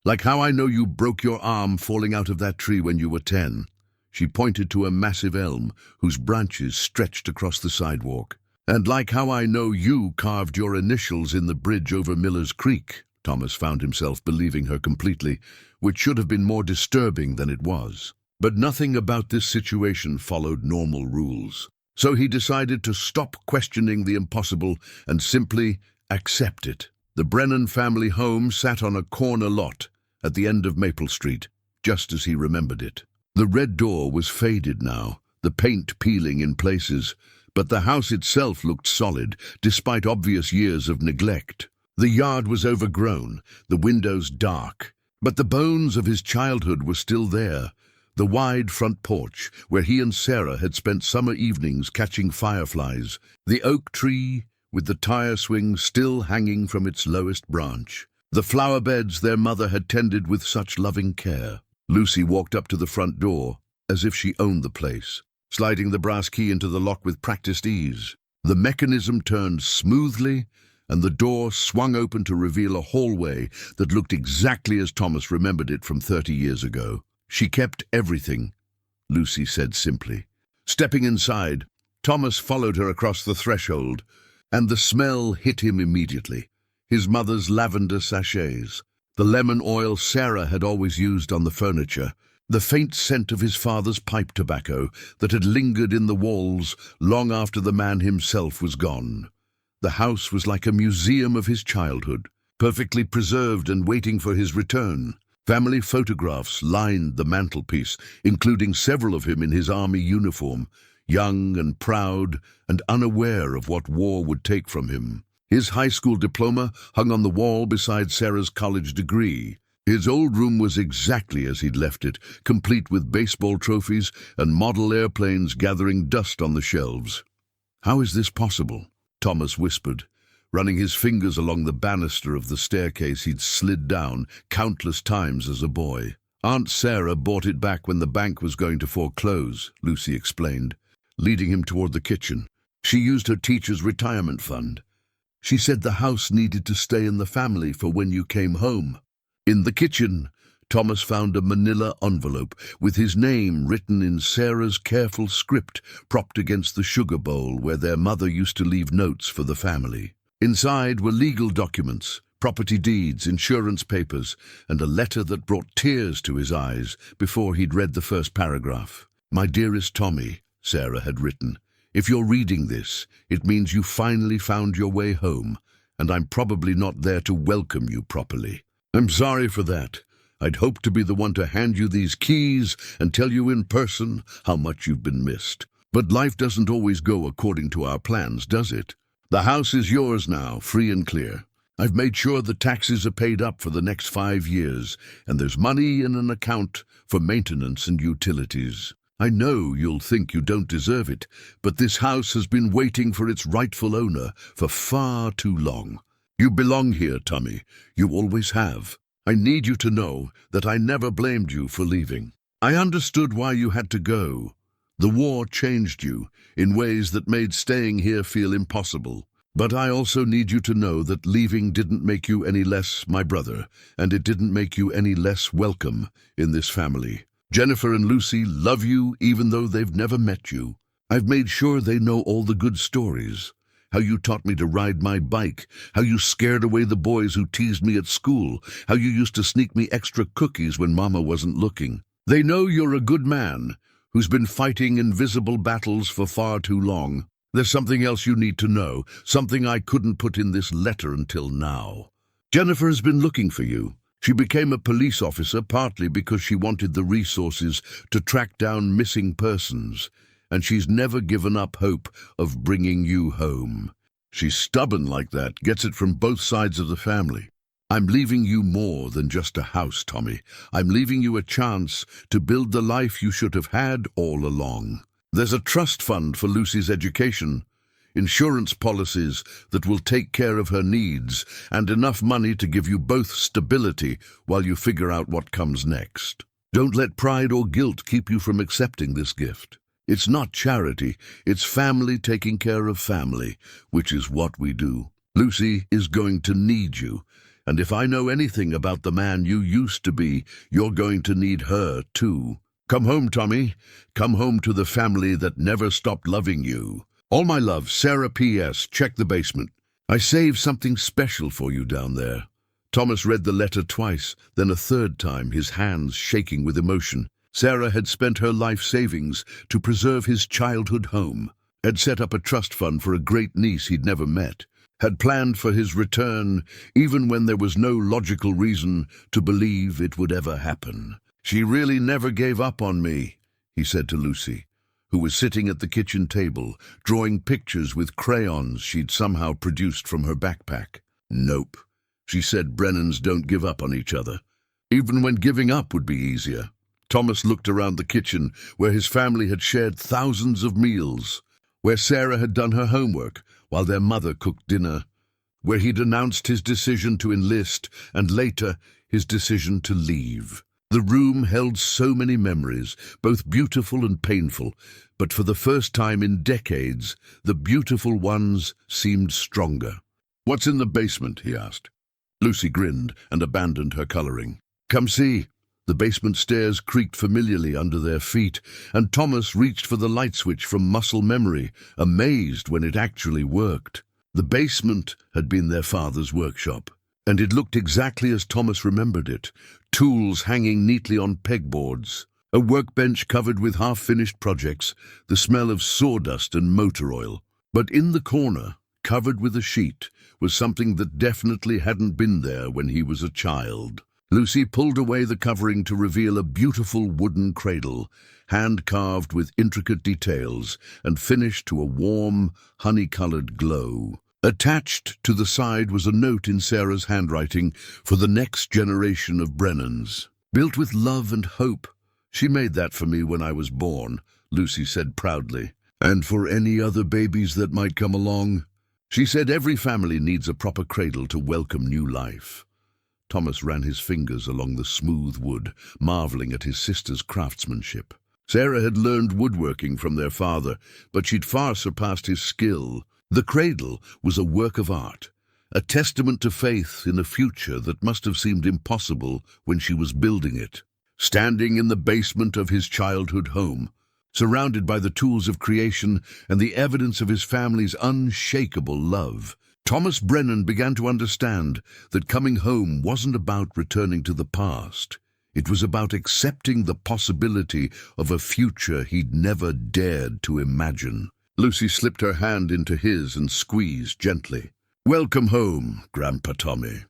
Like how I know you broke your arm falling out of that tree when you were 10. She pointed to a massive elm whose branches stretched across the sidewalk. "And like how I know you carved your initials in the bridge over Miller's Creek." Thomas found himself believing her completely, which should have been more disturbing than it was. But nothing about this situation followed normal rules. So he decided to stop questioning the impossible and simply accept it. The Brennan family home sat on a corner lot at the end of Maple Street, just as he remembered it. The red door was faded now, the paint peeling in places, but the house itself looked solid, despite obvious years of neglect. The yard was overgrown, the windows dark, but the bones of his childhood were still there. The wide front porch, where he and Sarah had spent summer evenings catching fireflies. The oak tree, with the tire swing still hanging from its lowest branch. The flower beds their mother had tended with such loving care. Lucy walked up to the front door, as if she owned the place, sliding the brass key into the lock with practiced ease. The mechanism turned smoothly, and the door swung open to reveal a hallway that looked exactly as Thomas remembered it from 30 years ago. "She kept everything," Lucy said simply. Stepping inside, Thomas followed her across the threshold, and the smell hit him immediately. His mother's lavender sachets, the lemon oil Sarah had always used on the furniture, the faint scent of his father's pipe tobacco that had lingered in the walls long after the man himself was gone. The house was like a museum of his childhood, perfectly preserved and waiting for his return. Family photographs lined the mantelpiece, including several of him in his army uniform, young and proud and unaware of what war would take from him. His high school diploma hung on the wall beside Sarah's college degree. His old room was exactly as he'd left it, complete with baseball trophies and model airplanes gathering dust on the shelves. "How is this possible?" Thomas whispered, running his fingers along the banister of the staircase he'd slid down countless times as a boy. "Aunt Sarah bought it back when the bank was going to foreclose," Lucy explained, leading him toward the kitchen. "She used her teacher's retirement fund. She said the house needed to stay in the family for when you came home." In the kitchen, Thomas found a manila envelope with his name written in Sarah's careful script propped against the sugar bowl where their mother used to leave notes for the family. Inside were legal documents, property deeds, insurance papers, and a letter that brought tears to his eyes before he'd read the first paragraph. "My dearest Tommy," Sarah had written, "if you're reading this, it means you finally found your way home, and I'm probably not there to welcome you properly. I'm sorry for that. I'd hoped to be the one to hand you these keys and tell you in person how much you've been missed. But life doesn't always go according to our plans, does it? The house is yours now, free and clear. I've made sure the taxes are paid up for the next 5 years, and there's money in an account for maintenance and utilities. I know you'll think you don't deserve it, but this house has been waiting for its rightful owner for far too long. You belong here, Tommy. You always have. I need you to know that I never blamed you for leaving. I understood why you had to go. The war changed you in ways that made staying here feel impossible. But I also need you to know that leaving didn't make you any less my brother, and it didn't make you any less welcome in this family. Jennifer and Lucy love you even though they've never met you. I've made sure they know all the good stories. How you taught me to ride my bike, how you scared away the boys who teased me at school, how you used to sneak me extra cookies when Mama wasn't looking. They know you're a good man who's been fighting invisible battles for far too long. There's something else you need to know, something I couldn't put in this letter until now. Jennifer has been looking for you. She became a police officer partly because she wanted the resources to track down missing persons, and she's never given up hope of bringing you home. She's stubborn like that, gets it from both sides of the family. I'm leaving you more than just a house, Tommy. I'm leaving you a chance to build the life you should have had all along. There's a trust fund for Lucy's education, insurance policies that will take care of her needs, and enough money to give you both stability while you figure out what comes next. Don't let pride or guilt keep you from accepting this gift. It's not charity, it's family taking care of family, which is what we do. Lucy is going to need you, and if I know anything about the man you used to be, you're going to need her too. Come home, Tommy. Come home to the family that never stopped loving you. All my love, Sarah P.S. Check the basement. I saved something special for you down there. Thomas read the letter twice, then a third time, his hands shaking with emotion. Sarah had spent her life savings to preserve his childhood home, had set up a trust fund for a great niece he'd never met, had planned for his return even when there was no logical reason to believe it would ever happen. She really never gave up on me, he said to Lucy, who was sitting at the kitchen table, drawing pictures with crayons she'd somehow produced from her backpack. Nope, she said, Brennans don't give up on each other, even when giving up would be easier. Thomas looked around the kitchen, where his family had shared thousands of meals, where Sarah had done her homework while their mother cooked dinner, where he'd announced his decision to enlist and later his decision to leave. The room held so many memories, both beautiful and painful, but for the first time in decades, the beautiful ones seemed stronger. "What's in the basement?" he asked. Lucy grinned and abandoned her coloring. "Come see." The basement stairs creaked familiarly under their feet, and Thomas reached for the light switch from muscle memory, amazed when it actually worked. The basement had been their father's workshop, and it looked exactly as Thomas remembered it, tools hanging neatly on pegboards, a workbench covered with half-finished projects, the smell of sawdust and motor oil. But in the corner, covered with a sheet, was something that definitely hadn't been there when he was a child. Lucy pulled away the covering to reveal a beautiful wooden cradle, hand-carved with intricate details and finished to a warm, honey-colored glow. Attached to the side was a note in Sarah's handwriting for the next generation of Brennans. "Built with love and hope. She made that for me when I was born," Lucy said proudly. "And for any other babies that might come along." She said every family needs a proper cradle to welcome new life. Thomas ran his fingers along the smooth wood, marveling at his sister's craftsmanship. Sarah had learned woodworking from their father, but she'd far surpassed his skill. The cradle was a work of art, a testament to faith in a future that must have seemed impossible when she was building it. Standing in the basement of his childhood home, surrounded by the tools of creation and the evidence of his family's unshakable love, Thomas Brennan began to understand that coming home wasn't about returning to the past. It was about accepting the possibility of a future he'd never dared to imagine. Lucy slipped her hand into his and squeezed gently. "Welcome home, Grandpa Tommy."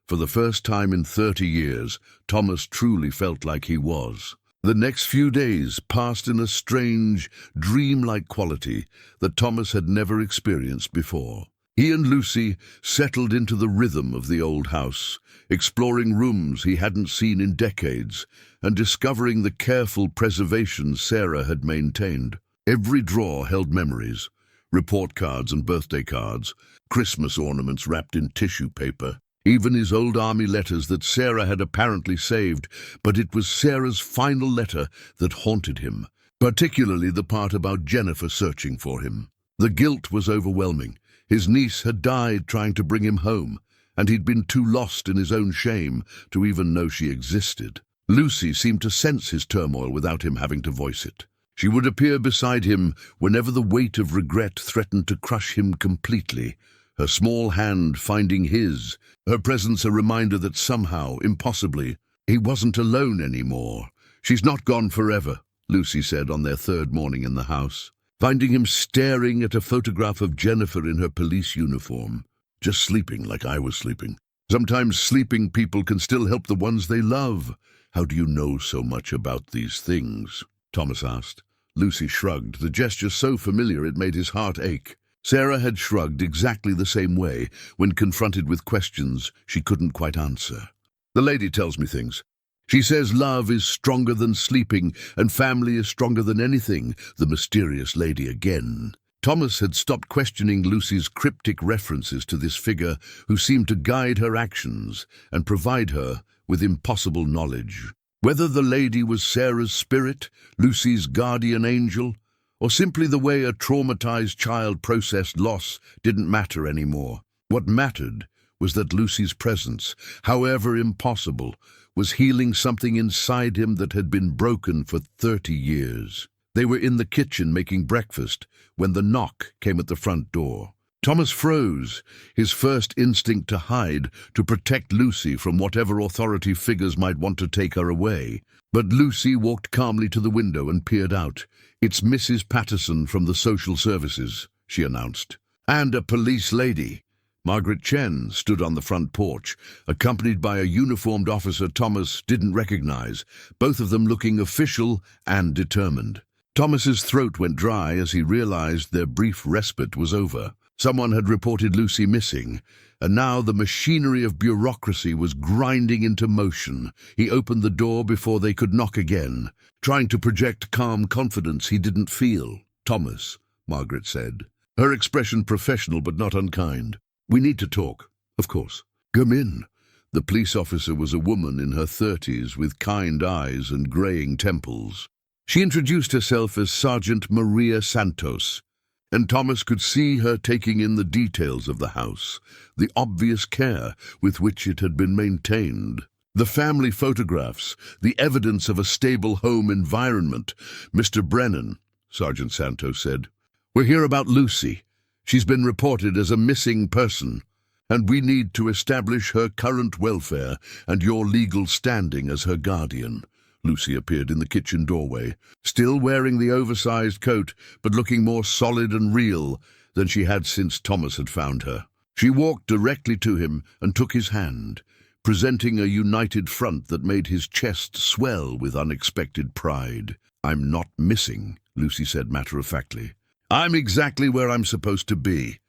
For the first time in 30 years, Thomas truly felt like he was. The next few days passed in a strange, dreamlike quality that Thomas had never experienced before. He and Lucy settled into the rhythm of the old house, exploring rooms he hadn't seen in decades and discovering the careful preservation Sarah had maintained. Every drawer held memories, report cards and birthday cards, Christmas ornaments wrapped in tissue paper, even his old army letters that Sarah had apparently saved, but it was Sarah's final letter that haunted him, particularly the part about Jennifer searching for him. The guilt was overwhelming. His niece had died trying to bring him home, and he'd been too lost in his own shame to even know she existed. Lucy seemed to sense his turmoil without him having to voice it. She would appear beside him whenever the weight of regret threatened to crush him completely, her small hand finding his, her presence a reminder that somehow, impossibly, he wasn't alone anymore. "She's not gone forever," Lucy said on their third morning in the house, finding him staring at a photograph of Jennifer in her police uniform, just sleeping like I was sleeping. "Sometimes sleeping people can still help the ones they love." "How do you know so much about these things?" Thomas asked. Lucy shrugged, the gesture so familiar it made his heart ache. Sarah had shrugged exactly the same way when confronted with questions she couldn't quite answer. The lady tells me things. She says love is stronger than sleeping and family is stronger than anything, the mysterious lady again. Thomas had stopped questioning Lucy's cryptic references to this figure who seemed to guide her actions and provide her with impossible knowledge. Whether the lady was Sarah's spirit, Lucy's guardian angel, or simply the way a traumatized child processed loss didn't matter anymore. What mattered was that Lucy's presence, however impossible, was healing something inside him that had been broken for 30 years. They were in the kitchen making breakfast when the knock came at the front door. Thomas froze, his first instinct to hide, to protect Lucy from whatever authority figures might want to take her away. But Lucy walked calmly to the window and peered out. "It's Mrs. Patterson from the social services," she announced. "And a police lady." Margaret Chen stood on the front porch, accompanied by a uniformed officer Thomas didn't recognize, both of them looking official and determined. Thomas's throat went dry as he realized their brief respite was over. Someone had reported Lucy missing, and now the machinery of bureaucracy was grinding into motion. He opened the door before they could knock again, trying to project calm confidence he didn't feel. "Thomas," Margaret said, her expression professional but not unkind. "We need to talk." "Of course." "Come in." The police officer was a woman in her 30s with kind eyes and graying temples. She introduced herself as Sergeant Maria Santos, and Thomas could see her taking in the details of the house, the obvious care with which it had been maintained. The family photographs, the evidence of a stable home environment. "Mr. Brennan," Sergeant Santos said, "we're here about Lucy. She's been reported as a missing person, and we need to establish her current welfare and your legal standing as her guardian." Lucy appeared in the kitchen doorway, still wearing the oversized coat, but looking more solid and real than she had since Thomas had found her. She walked directly to him and took his hand, presenting a united front that made his chest swell with unexpected pride. "I'm not missing," Lucy said matter-of-factly. "I'm exactly where I'm supposed to be."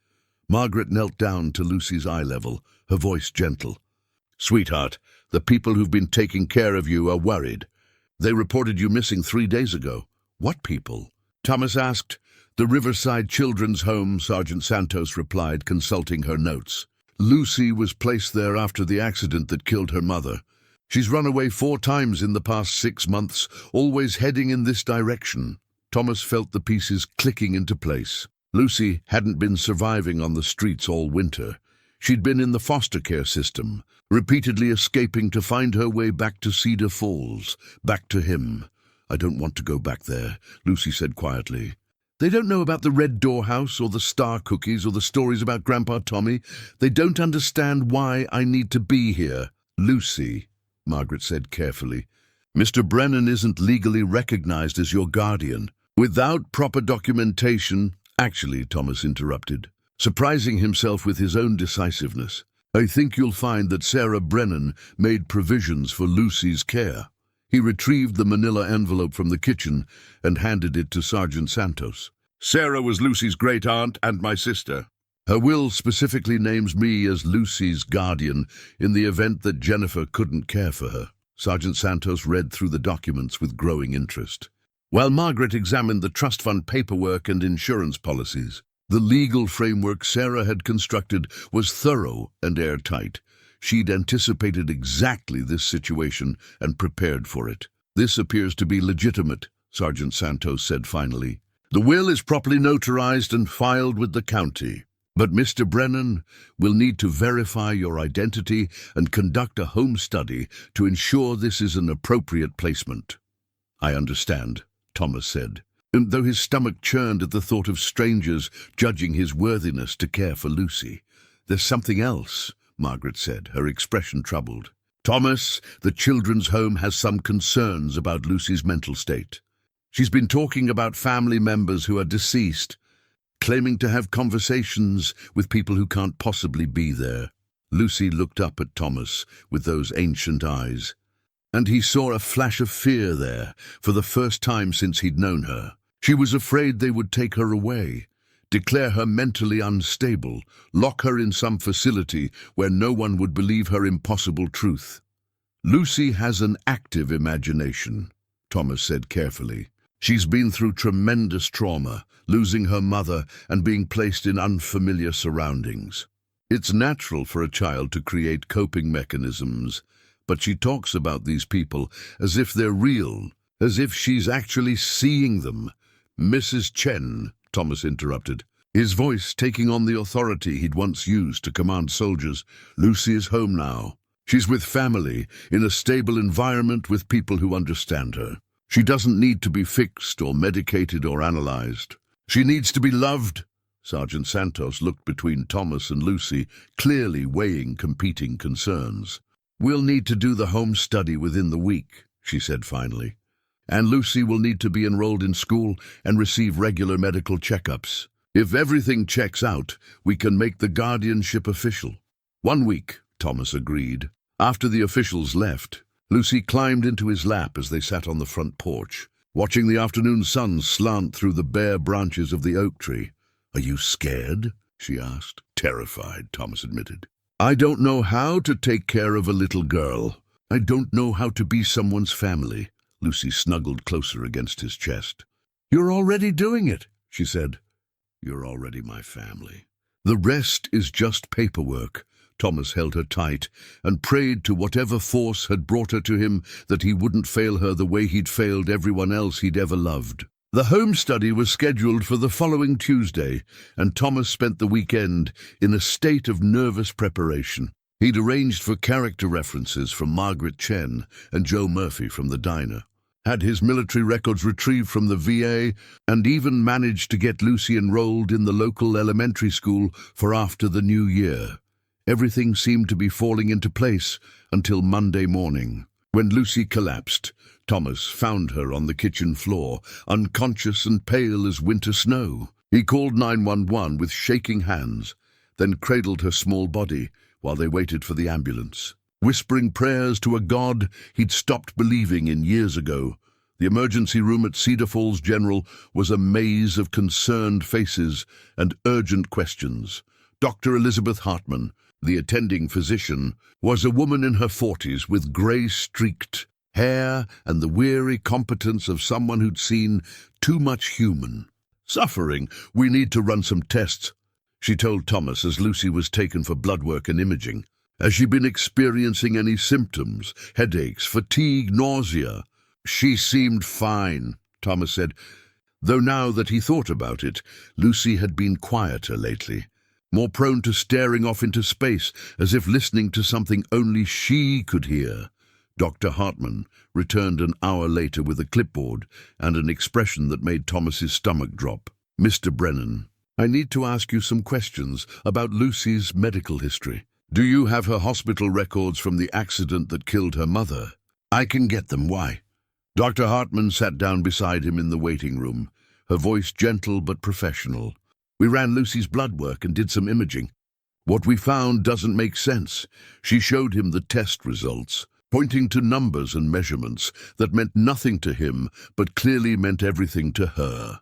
Margaret knelt down to Lucy's eye level, her voice gentle. "Sweetheart, the people who've been taking care of you are worried. They reported you missing 3 days ago." "What people?" Thomas asked. "The Riverside Children's Home," Sergeant Santos replied, consulting her notes. "Lucy was placed there after the accident that killed her mother. She's run away 4 times in the past 6 months, always heading in this direction." Thomas felt the pieces clicking into place. Lucy hadn't been surviving on the streets all winter. She'd been in the foster care system, repeatedly escaping to find her way back to Cedar Falls, back to him. "I don't want to go back there," Lucy said quietly. "They don't know about the Red Door House or the Star Cookies or the stories about Grandpa Tommy. They don't understand why I need to be here." "Lucy," Margaret said carefully, "Mr. Brennan isn't legally recognized as your guardian. Without proper documentation—" "Actually," Thomas interrupted, surprising himself with his own decisiveness, "I think you'll find that Sarah Brennan made provisions for Lucy's care." He retrieved the manila envelope from the kitchen and handed it to Sergeant Santos. "Sarah was Lucy's great-aunt and my sister. Her will specifically names me as Lucy's guardian in the event that Jennifer couldn't care for her." Sergeant Santos read through the documents with growing interest, while Margaret examined the trust fund paperwork and insurance policies. The legal framework Sarah had constructed was thorough and airtight. She'd anticipated exactly this situation and prepared for it. "This appears to be legitimate," Sergeant Santos said finally. "The will is properly notarized and filed with the county. But Mr. Brennan will need to verify your identity and conduct a home study to ensure this is an appropriate placement." "I understand," Thomas said, and though his stomach churned at the thought of strangers judging his worthiness to care for Lucy. "There's something else," Margaret said, her expression troubled. "Thomas, the children's home has some concerns about Lucy's mental state. She's been talking about family members who are deceased, claiming to have conversations with people who can't possibly be there." Lucy looked up at Thomas with those ancient eyes, and he saw a flash of fear there for the first time since he'd known her. She was afraid they would take her away, declare her mentally unstable, lock her in some facility where no one would believe her impossible truth. Lucy has an active imagination, Thomas said carefully. She's been through tremendous trauma, losing her mother and being placed in unfamiliar surroundings. It's natural for a child to create coping mechanisms, but she talks about these people as if they're real, as if she's actually seeing them. Mrs. Chen, Thomas interrupted, his voice taking on the authority he'd once used to command soldiers. Lucy is home now. She's with family, in a stable environment with people who understand her. She doesn't need to be fixed or medicated or analyzed. She needs to be loved. Sergeant Santos looked between Thomas and Lucy, clearly weighing competing concerns. We'll need to do the home study within the week, she said finally. And Lucy will need to be enrolled in school and receive regular medical checkups. If everything checks out, we can make the guardianship official. 1 week, Thomas agreed. After the officials left, Lucy climbed into his lap as they sat on the front porch, watching the afternoon sun slant through the bare branches of the oak tree. "Are you scared?" she asked. "Terrified," Thomas admitted. "I don't know how to take care of a little girl. I don't know how to be someone's family." Lucy snuggled closer against his chest. "You're already doing it," she said. "You're already my family. The rest is just paperwork." Thomas held her tight and prayed to whatever force had brought her to him that he wouldn't fail her the way he'd failed everyone else he'd ever loved. The home study was scheduled for the following Tuesday, and Thomas spent the weekend in a state of nervous preparation. He'd arranged for character references from Margaret Chen and Joe Murphy from the diner, had his military records retrieved from the VA, and even managed to get Lucy enrolled in the local elementary school for after the new year. Everything seemed to be falling into place until Monday morning. When Lucy collapsed, Thomas found her on the kitchen floor, unconscious and pale as winter snow. He called 911 with shaking hands, then cradled her small body while they waited for the ambulance. Whispering prayers to a God he'd stopped believing in years ago, the emergency room at Cedar Falls General was a maze of concerned faces and urgent questions. Dr. Elizabeth Hartman, the attending physician, was a woman in her 40s with grey-streaked hair and the weary competence of someone who'd seen too much human suffering. "We need to run some tests," she told Thomas as Lucy was taken for blood work and imaging. "Has she been experiencing any symptoms, headaches, fatigue, nausea?" "She seemed fine," Thomas said, though now that he thought about it, Lucy had been quieter lately, more prone to staring off into space as if listening to something only she could hear. Dr. Hartman returned an hour later with a clipboard and an expression that made Thomas's stomach drop. "Mr. Brennan, I need to ask you some questions about Lucy's medical history. Do you have her hospital records from the accident that killed her mother?" "I can get them. Why?" Dr. Hartman sat down beside him in the waiting room, her voice gentle but professional. "We ran Lucy's blood work and did some imaging. What we found doesn't make sense." She showed him the test results, pointing to numbers and measurements that meant nothing to him but clearly meant everything to her.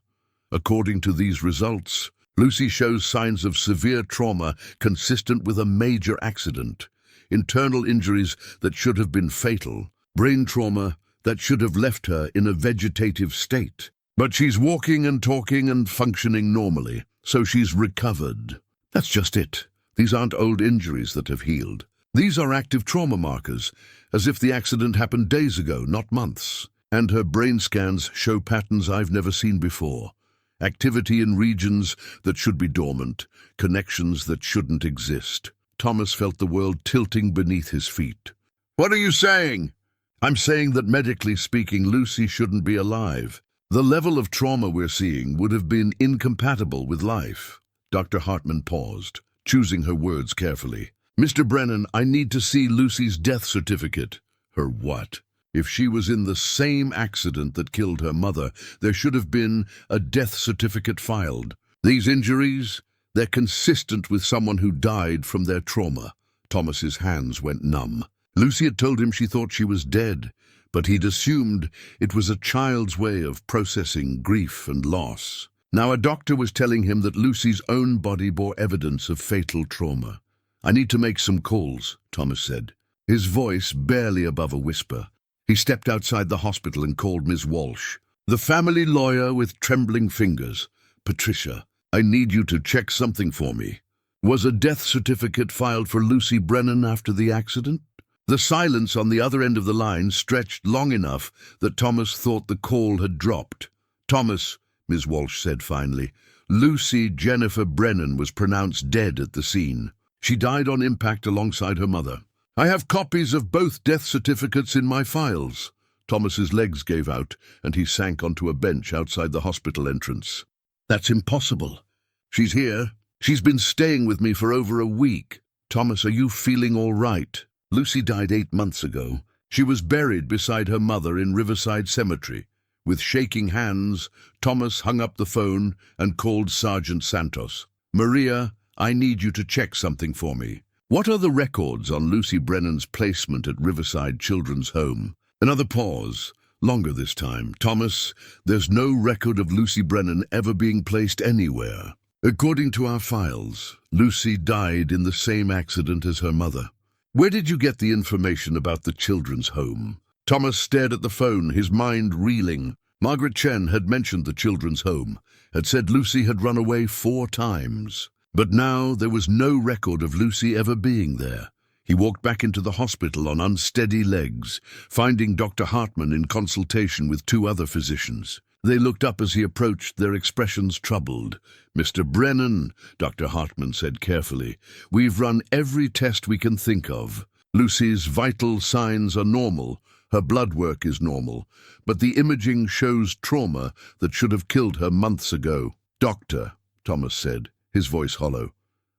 According to these results, Lucy shows signs of severe trauma consistent with a major accident, internal injuries that should have been fatal, brain trauma that should have left her in a vegetative state. But she's walking and talking and functioning normally, so she's recovered. That's just it. These aren't old injuries that have healed. These are active trauma markers, as if the accident happened days ago, not months. And her brain scans show patterns I've never seen before. Activity in regions that should be dormant, connections that shouldn't exist. Thomas felt the world tilting beneath his feet. "What are you saying?" "I'm saying that medically speaking, Lucy shouldn't be alive. The level of trauma we're seeing would have been incompatible with life." Dr. Hartman paused, choosing her words carefully. "Mr. Brennan, I need to see Lucy's death certificate." "Her what?" "If she was in the same accident that killed her mother, there should have been a death certificate filed. These injuries, they're consistent with someone who died from their trauma." Thomas's hands went numb. Lucy had told him she thought she was dead, but he'd assumed it was a child's way of processing grief and loss. Now a doctor was telling him that Lucy's own body bore evidence of fatal trauma. "I need to make some calls," Thomas said, his voice barely above a whisper. He stepped outside the hospital and called Ms. Walsh, the family lawyer, with trembling fingers. "Patricia, I need you to check something for me. Was a death certificate filed for Lucy Brennan after the accident?" The silence on the other end of the line stretched long enough that Thomas thought the call had dropped. "Thomas," Ms. Walsh said finally, "Lucy Jennifer Brennan was pronounced dead at the scene. She died on impact alongside her mother. I have copies of both death certificates in my files." Thomas's legs gave out, and he sank onto a bench outside the hospital entrance. "That's impossible. She's here. She's been staying with me for over a week. Thomas, are you feeling all right? Lucy died 8 months ago. She was buried beside her mother in Riverside Cemetery." With shaking hands, Thomas hung up the phone and called Sergeant Santos. "Maria, I need you to check something for me. What are the records on Lucy Brennan's placement at Riverside Children's Home?" Another pause, longer this time. "Thomas, there's no record of Lucy Brennan ever being placed anywhere. According to our files, Lucy died in the same accident as her mother. Where did you get the information about the children's home?" Thomas stared at the phone, his mind reeling. Margaret Chen had mentioned the children's home, had said Lucy had run away 4 times. But now there was no record of Lucy ever being there. He walked back into the hospital on unsteady legs, finding Dr. Hartman in consultation with 2 other physicians. They looked up as he approached, their expressions troubled. "Mr. Brennan," Dr. Hartman said carefully, "we've run every test we can think of. Lucy's vital signs are normal. Her blood work is normal, but the imaging shows trauma that should have killed her months ago." "Doctor," Thomas said, his voice hollow,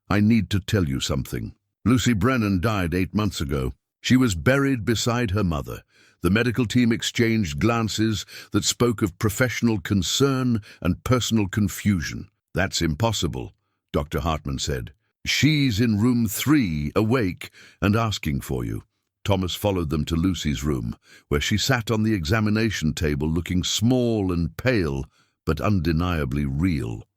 "I need to tell you something. Lucy Brennan died 8 months ago. She was buried beside her mother." The medical team exchanged glances that spoke of professional concern and personal confusion. "That's impossible," Dr. Hartman said. "She's in room 3, awake and asking for you." Thomas followed them to Lucy's room, where she sat on the examination table looking small and pale, but undeniably real.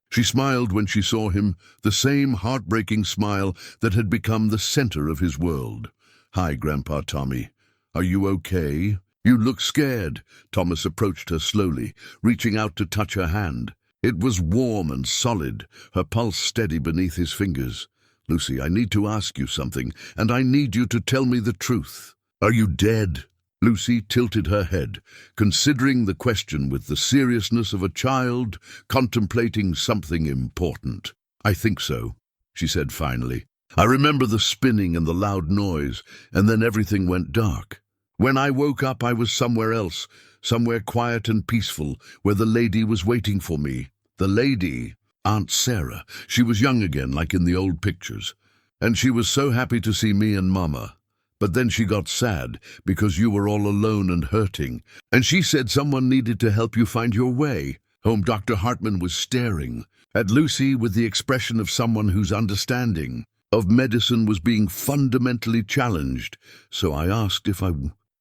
She smiled when she saw him, the same heartbreaking smile that had become the center of his world. "Hi, Grandpa Tommy. Are you okay? You look scared." Thomas approached her slowly, reaching out to touch her hand. It was warm and solid, her pulse steady beneath his fingers. "Lucy, I need to ask you something, and I need you to tell me the truth. Are you dead?" Lucy tilted her head, considering the question with the seriousness of a child contemplating something important. "I think so," she said finally. "I remember the spinning and the loud noise, and then everything went dark. When I woke up, I was somewhere else, somewhere quiet and peaceful, where the lady was waiting for me. The lady, Aunt Sarah. She was young again, like in the old pictures. And she was so happy to see me and Mama. But then she got sad because you were all alone and hurting, and she said someone needed to help you find your way." Home Dr. Hartman was staring at Lucy with the expression of someone whose understanding of medicine was being fundamentally challenged. "So I asked if I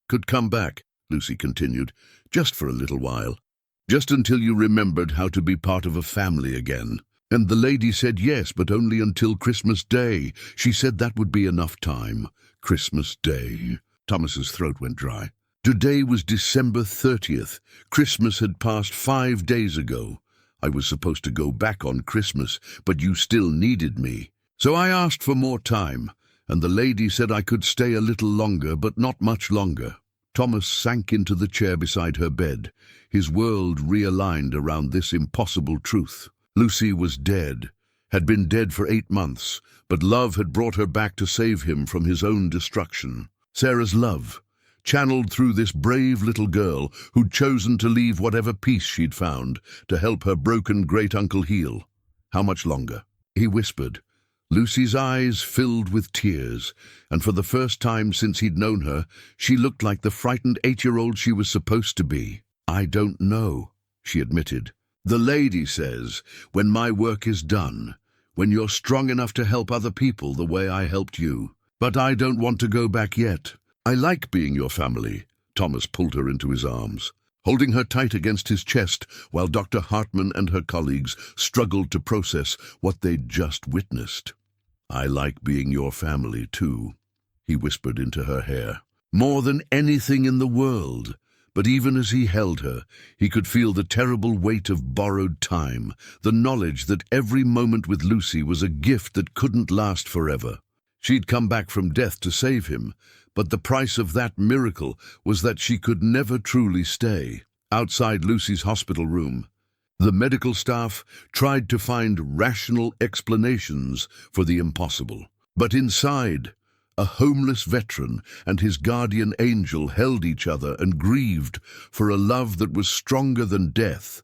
could come back," Lucy continued, "just for a little while. Just until you remembered how to be part of a family again. And the lady said yes, but only until Christmas Day. She said that would be enough time." Christmas Day. Thomas's throat went dry. Today was December 30th. Christmas had passed 5 days ago. I was supposed to go back on Christmas, but you still needed me. So I asked for more time, and the lady said I could stay a little longer, but not much longer. Thomas sank into the chair beside her bed, his world realigned around this impossible truth. Lucy was dead, had been dead for 8 months, but love had brought her back to save him from his own destruction. Sarah's love, channeled through this brave little girl who'd chosen to leave whatever peace she'd found to help her broken great-uncle heal. "How much longer?" he whispered. Lucy's eyes filled with tears, and for the first time since he'd known her, she looked like the frightened 8-year-old she was supposed to be. "I don't know," she admitted. "The lady says, when my work is done, when you're strong enough to help other people the way I helped you. But I don't want to go back yet. I like being your family." Thomas pulled her into his arms. holding her tight against his chest while Dr. Hartman and her colleagues struggled to process what they'd just witnessed. "I like being your family, too," he whispered into her hair. "More than anything in the world." But even as he held her, he could feel the terrible weight of borrowed time, the knowledge that every moment with Lucy was a gift that couldn't last forever. She'd come back from death to save him, but the price of that miracle was that she could never truly stay. Outside Lucy's hospital room, the medical staff tried to find rational explanations for the impossible. But inside, a homeless veteran and his guardian angel held each other and grieved for a love that was stronger than death,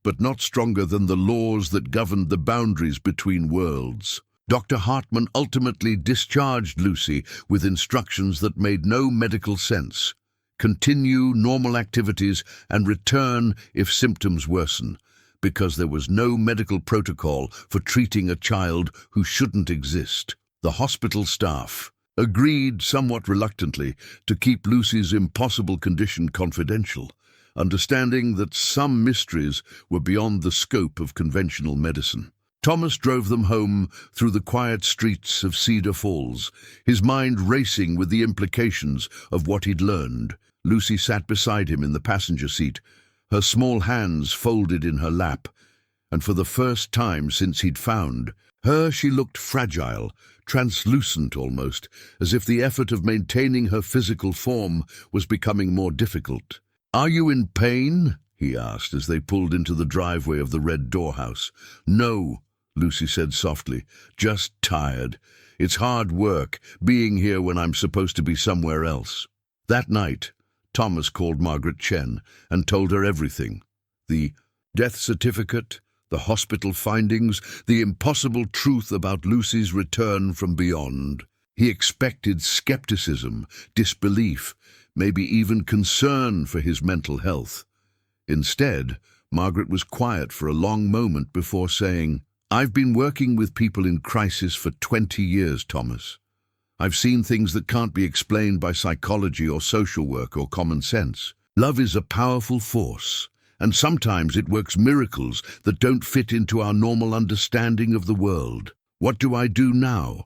but not stronger than the laws that governed the boundaries between worlds. Dr. Hartman ultimately discharged Lucy with instructions that made no medical sense. Continue normal activities and return if symptoms worsen, because there was no medical protocol for treating a child who shouldn't exist. The hospital staff agreed somewhat reluctantly to keep Lucy's impossible condition confidential, understanding that some mysteries were beyond the scope of conventional medicine. Thomas drove them home through the quiet streets of Cedar Falls, his mind racing with the implications of what he'd learned. Lucy sat beside him in the passenger seat, her small hands folded in her lap, and for the first time since he'd found her, she looked fragile, translucent almost, as if the effort of maintaining her physical form was becoming more difficult. "Are you in pain?" he asked as they pulled into the driveway of the red doorhouse. "No," Lucy said softly, "just tired. It's hard work, being here when I'm supposed to be somewhere else." That night, Thomas called Margaret Chen and told her everything. The death certificate, the hospital findings, the impossible truth about Lucy's return from beyond. He expected skepticism, disbelief, maybe even concern for his mental health. Instead, Margaret was quiet for a long moment before saying, "I've been working with people in crisis for 20 years, Thomas. I've seen things that can't be explained by psychology or social work or common sense. Love is a powerful force, and sometimes it works miracles that don't fit into our normal understanding of the world. What do I do now?"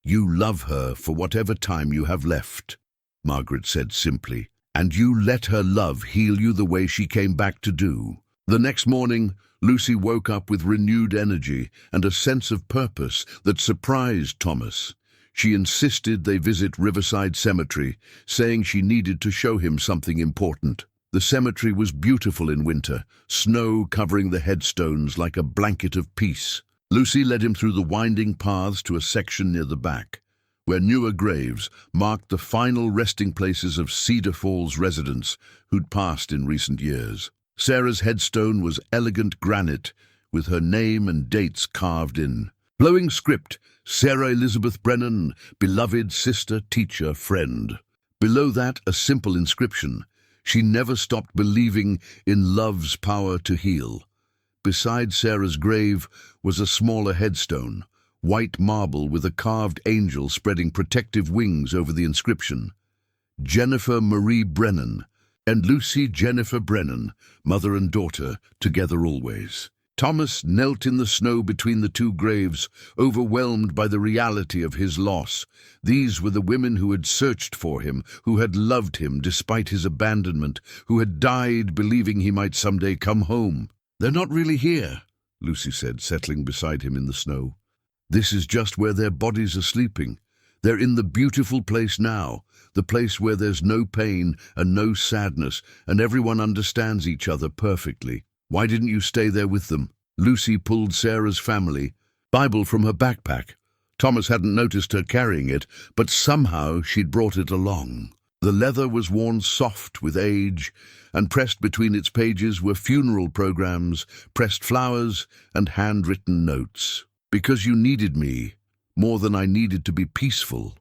"You love her for whatever time you have left," Margaret said simply, "and you let her love heal you the way she came back to do." The next morning, Lucy woke up with renewed energy and a sense of purpose that surprised Thomas. She insisted they visit Riverside Cemetery, saying she needed to show him something important. The cemetery was beautiful in winter, snow covering the headstones like a blanket of peace. Lucy led him through the winding paths to a section near the back, where newer graves marked the final resting places of Cedar Falls residents who'd passed in recent years. Sarah's headstone was elegant granite, with her name and dates carved in. Flowing script, "Sarah Elizabeth Brennan, beloved sister, teacher, friend." Below that, a simple inscription, "She never stopped believing in love's power to heal." Beside Sarah's grave was a smaller headstone, white marble with a carved angel spreading protective wings over the inscription. Jennifer Marie Brennan and Lucy Jennifer Brennan, mother and daughter, together always. Thomas knelt in the snow between the two graves, overwhelmed by the reality of his loss. These were the women who had searched for him, who had loved him despite his abandonment, who had died believing he might someday come home. "They're not really here," Lucy said, settling beside him in the snow. "This is just where their bodies are sleeping. They're in the beautiful place now, the place where there's no pain and no sadness, and everyone understands each other perfectly. Why didn't you stay there with them?" Lucy pulled Sarah's family Bible from her backpack. Thomas hadn't noticed her carrying it, but somehow she'd brought it along. The leather was worn soft with age, and pressed between its pages were funeral programs, pressed flowers, and handwritten notes. "Because you needed me, more than I needed to be peaceful,"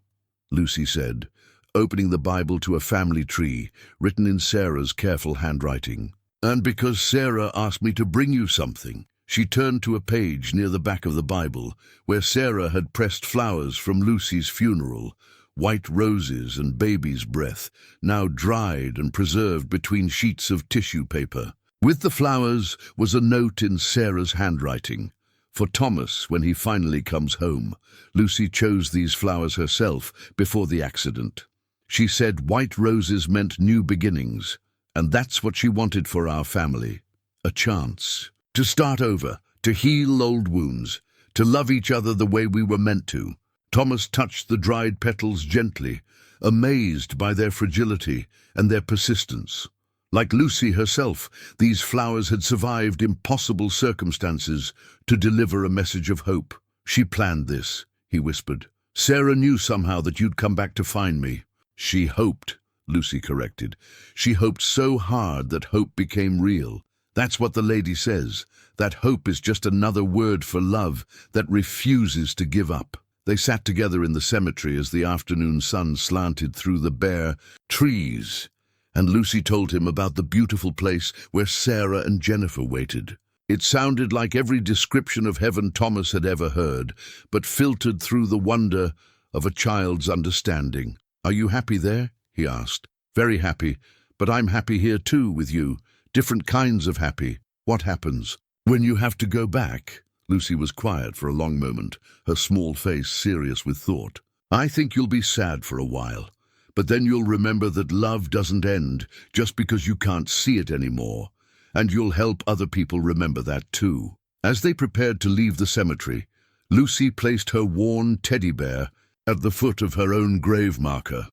Lucy said, opening the Bible to a family tree, written in Sarah's careful handwriting. "And because Sarah asked me to bring you something." She turned to a page near the back of the Bible, where Sarah had pressed flowers from Lucy's funeral, white roses and baby's breath, now dried and preserved between sheets of tissue paper. With the flowers was a note in Sarah's handwriting. For Thomas, when he finally comes home. Lucy chose these flowers herself before the accident. She said white roses meant new beginnings, and that's what she wanted for our family. A chance to start over, to heal old wounds, to love each other the way we were meant to. Thomas touched the dried petals gently, amazed by their fragility and their persistence. Like Lucy herself, these flowers had survived impossible circumstances to deliver a message of hope. She planned this, he whispered. Sarah knew somehow that you'd come back to find me. She hoped, Lucy corrected. She hoped so hard that hope became real. That's what the lady says, that hope is just another word for love that refuses to give up. They sat together in the cemetery as the afternoon sun slanted through the bare trees, and Lucy told him about the beautiful place where Sarah and Jennifer waited. It sounded like every description of heaven Thomas had ever heard, but filtered through the wonder of a child's understanding. Are you happy there? He asked. Very happy, but I'm happy here too with you. Different kinds of happy. What happens when you have to go back? Lucy was quiet for a long moment, her small face serious with thought. I think you'll be sad for a while, but then you'll remember that love doesn't end just because you can't see it anymore, and you'll help other people remember that too. As they prepared to leave the cemetery, Lucy placed her worn teddy bear at the foot of her own grave marker,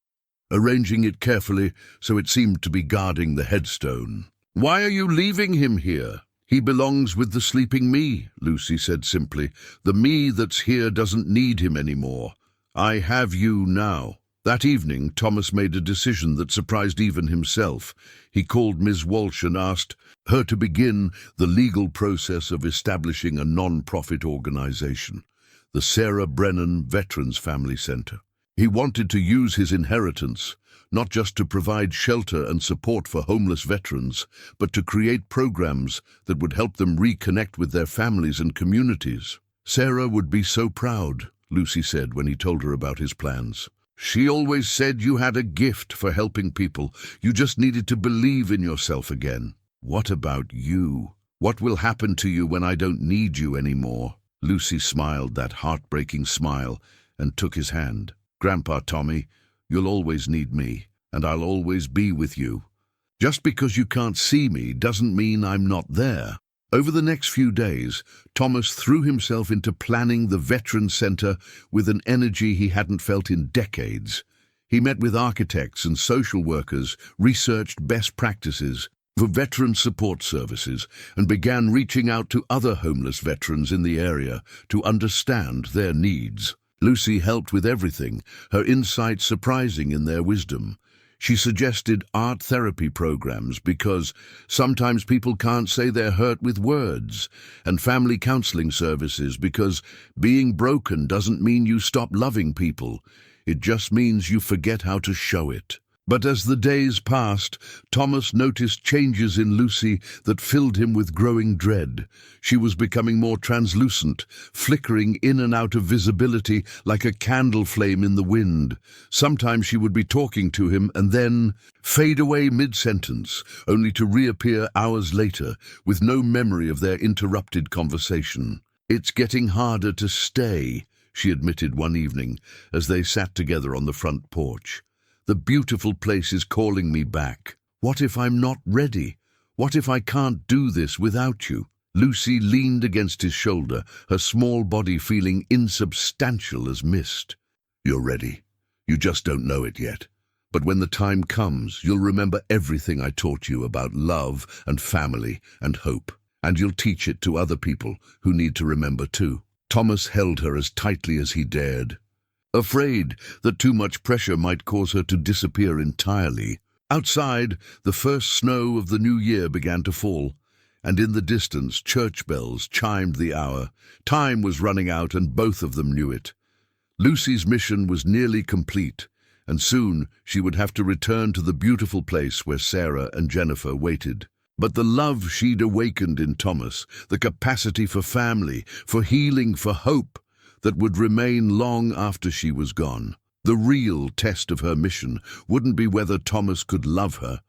arranging it carefully so it seemed to be guarding the headstone. Why are you leaving him here? He belongs with the sleeping me, Lucy said simply. The me that's here doesn't need him anymore. I have you now. That evening, Thomas made a decision that surprised even himself. He called Ms. Walsh and asked her to begin the legal process of establishing a non-profit organization, the Sarah Brennan Veterans Family Center. He wanted to use his inheritance not just to provide shelter and support for homeless veterans, but to create programs that would help them reconnect with their families and communities. Sarah would be so proud, Lucy said when he told her about his plans. She always said you had a gift for helping people. You just needed to believe in yourself again. What about you? What will happen to you when I don't need you anymore? Lucy smiled that heartbreaking smile and took his hand. Grandpa Tommy, you'll always need me, and I'll always be with you. Just because you can't see me doesn't mean I'm not there. Over the next few days, Thomas threw himself into planning the Veterans Center with an energy he hadn't felt in decades. He met with architects and social workers, researched best practices for veteran support services, and began reaching out to other homeless veterans in the area to understand their needs. Lucy helped with everything, her insights surprising in their wisdom. She suggested art therapy programs because sometimes people can't say they're hurt with words, and family counseling services because being broken doesn't mean you stop loving people. It just means you forget how to show it. But as the days passed, Thomas noticed changes in Lucy that filled him with growing dread. She was becoming more translucent, flickering in and out of visibility like a candle flame in the wind. Sometimes she would be talking to him and then fade away mid-sentence, only to reappear hours later with no memory of their interrupted conversation. It's getting harder to stay, she admitted one evening as they sat together on the front porch. The beautiful place is calling me back. What if I'm not ready? What if I can't do this without you? Lucy leaned against his shoulder, her small body feeling insubstantial as mist. You're ready. You just don't know it yet. But when the time comes, you'll remember everything I taught you about love and family and hope. And you'll teach it to other people who need to remember too. Thomas held her as tightly as he dared, afraid that too much pressure might cause her to disappear entirely. Outside, the first snow of the new year began to fall, and in the distance church bells chimed the hour. Time was running out, and both of them knew it. Lucy's mission was nearly complete, and soon she would have to return to the beautiful place where Sarah and Jennifer waited. But the love she'd awakened in Thomas, the capacity for family, for healing, for hope, that would remain long after she was gone. The real test of her mission wouldn't be whether Thomas could love her,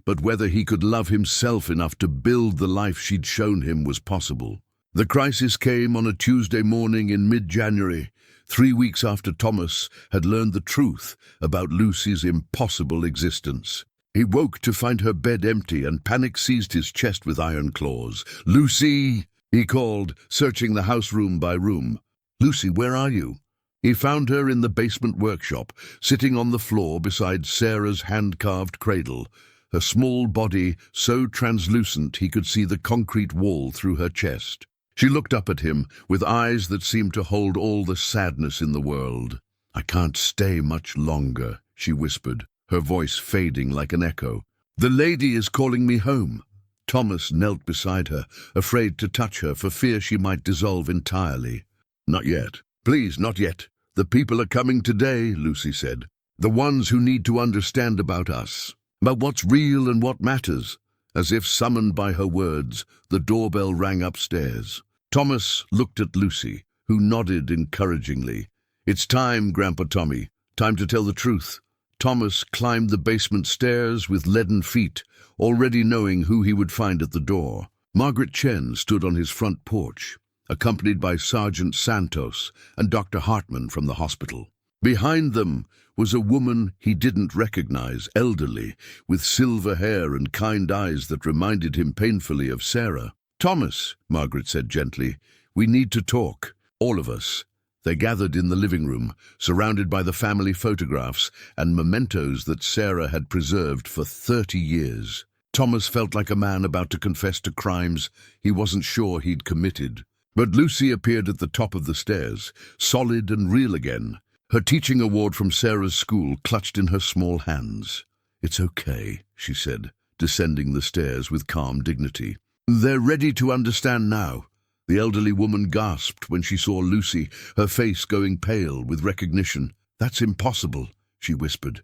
but whether he could love himself enough to build the life she'd shown him was possible. The crisis came on a Tuesday morning in mid-January, 3 weeks after Thomas had learned the truth about Lucy's impossible existence. He woke to find her bed empty, and panic seized his chest with iron claws. "Lucy!" he called, searching the house room by room. "Lucy, where are you?" He found her in the basement workshop, sitting on the floor beside Sarah's hand-carved cradle, her small body so translucent he could see the concrete wall through her chest. She looked up at him with eyes that seemed to hold all the sadness in the world. "I can't stay much longer," she whispered, her voice fading like an echo. "The lady is calling me home." Thomas knelt beside her, afraid to touch her for fear she might dissolve entirely. "Not yet. Please, not yet. The people are coming today," Lucy said. "The ones who need to understand about us, about what's real and what matters." As if summoned by her words, the doorbell rang upstairs. Thomas looked at Lucy, who nodded encouragingly. "It's time, Grandpa Tommy. Time to tell the truth." Thomas climbed the basement stairs with leaden feet, already knowing who he would find at the door. Margaret Chen stood on his front porch, accompanied by Sergeant Santos and Dr. Hartman from the hospital. Behind them was a woman he didn't recognize, elderly, with silver hair and kind eyes that reminded him painfully of Sarah. "Thomas," Margaret said gently, "we need to talk, all of us." They gathered in the living room, surrounded by the family photographs and mementos that Sarah had preserved for 30 years. Thomas felt like a man about to confess to crimes he wasn't sure he'd committed. But Lucy appeared at the top of the stairs, solid and real again, her teaching award from Sarah's school clutched in her small hands. "It's okay," she said, descending the stairs with calm dignity. "They're ready to understand now." The elderly woman gasped when she saw Lucy, her face going pale with recognition. "That's impossible," she whispered.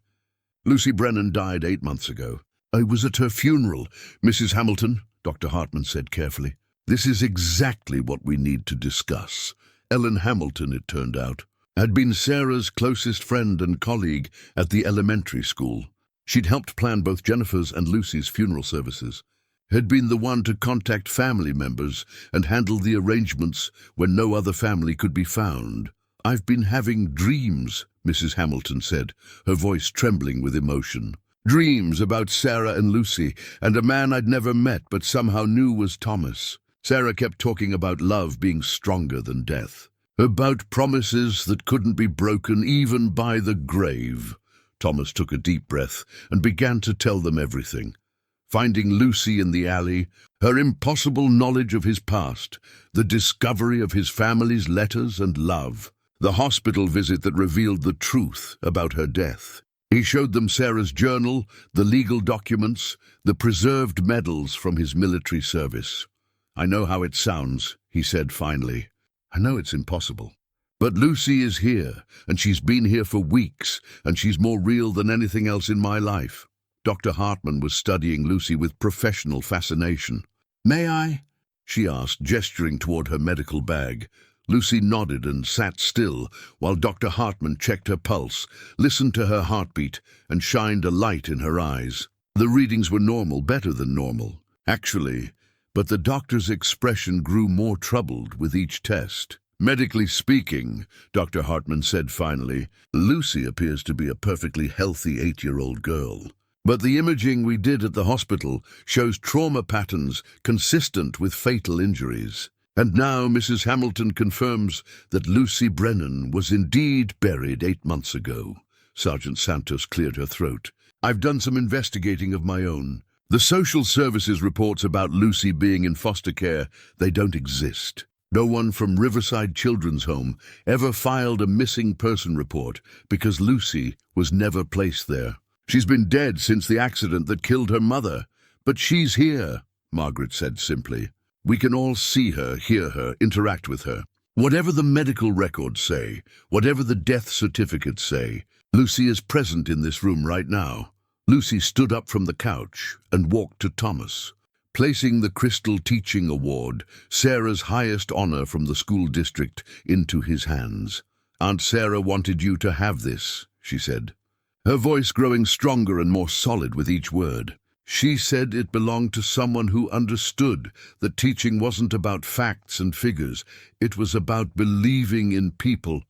"Lucy Brennan died 8 months ago. I was at her funeral, Mrs. Hamilton," Dr. Hartman said carefully. "This is exactly what we need to discuss." Ellen Hamilton, it turned out, had been Sarah's closest friend and colleague at the elementary school. She'd helped plan both Jennifer's and Lucy's funeral services, had been the one to contact family members and handle the arrangements when no other family could be found. "I've been having dreams," Mrs. Hamilton said, her voice trembling with emotion. "Dreams about Sarah and Lucy, and a man I'd never met but somehow knew was Thomas. Sarah kept talking about love being stronger than death, about promises that couldn't be broken even by the grave." Thomas took a deep breath and began to tell them everything. Finding Lucy in the alley, her impossible knowledge of his past, the discovery of his family's letters and love, the hospital visit that revealed the truth about her death. He showed them Sarah's journal, the legal documents, the preserved medals from his military service. "I know how it sounds," he said finally. "I know it's impossible. But Lucy is here, and she's been here for weeks, and she's more real than anything else in my life." Dr. Hartman was studying Lucy with professional fascination. "May I?" she asked, gesturing toward her medical bag. Lucy nodded and sat still, while Dr. Hartman checked her pulse, listened to her heartbeat, and shined a light in her eyes. The readings were normal, better than normal, actually, but the doctor's expression grew more troubled with each test. "Medically speaking," Dr. Hartman said finally, "Lucy appears to be a perfectly healthy 8-year-old girl. But the imaging we did at the hospital shows trauma patterns consistent with fatal injuries. And now Mrs. Hamilton confirms that Lucy Brennan was indeed buried 8 months ago." Sergeant Santos cleared her throat. "I've done some investigating of my own. The social services reports about Lucy being in foster care, they don't exist. No one from Riverside Children's Home ever filed a missing person report because Lucy was never placed there. She's been dead since the accident that killed her mother. But she's here," Margaret said simply. "We can all see her, hear her, interact with her. Whatever the medical records say, whatever the death certificates say, Lucy is present in this room right now." Lucy stood up from the couch and walked to Thomas, placing the Crystal Teaching Award, Sarah's highest honor from the school district, into his hands. "Aunt Sarah wanted you to have this," she said, her voice growing stronger and more solid with each word. She said it belonged to someone who understood that teaching wasn't about facts and figures. It was about believing in people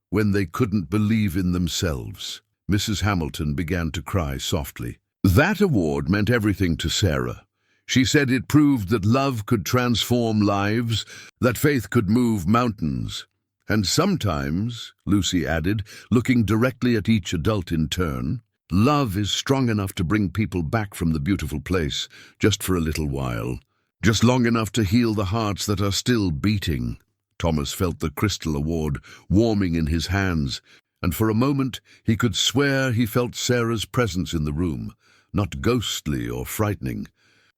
when they couldn't believe in themselves. Mrs. Hamilton began to cry softly. That award meant everything to Sarah. She said it proved that love could transform lives, that faith could move mountains. And sometimes, Lucy added, looking directly at each adult in turn, love is strong enough to bring people back from the beautiful place, just for a little while, just long enough to heal the hearts that are still beating. Thomas felt the crystal award warming in his hands, and for a moment he could swear he felt Sarah's presence in the room, not ghostly or frightening,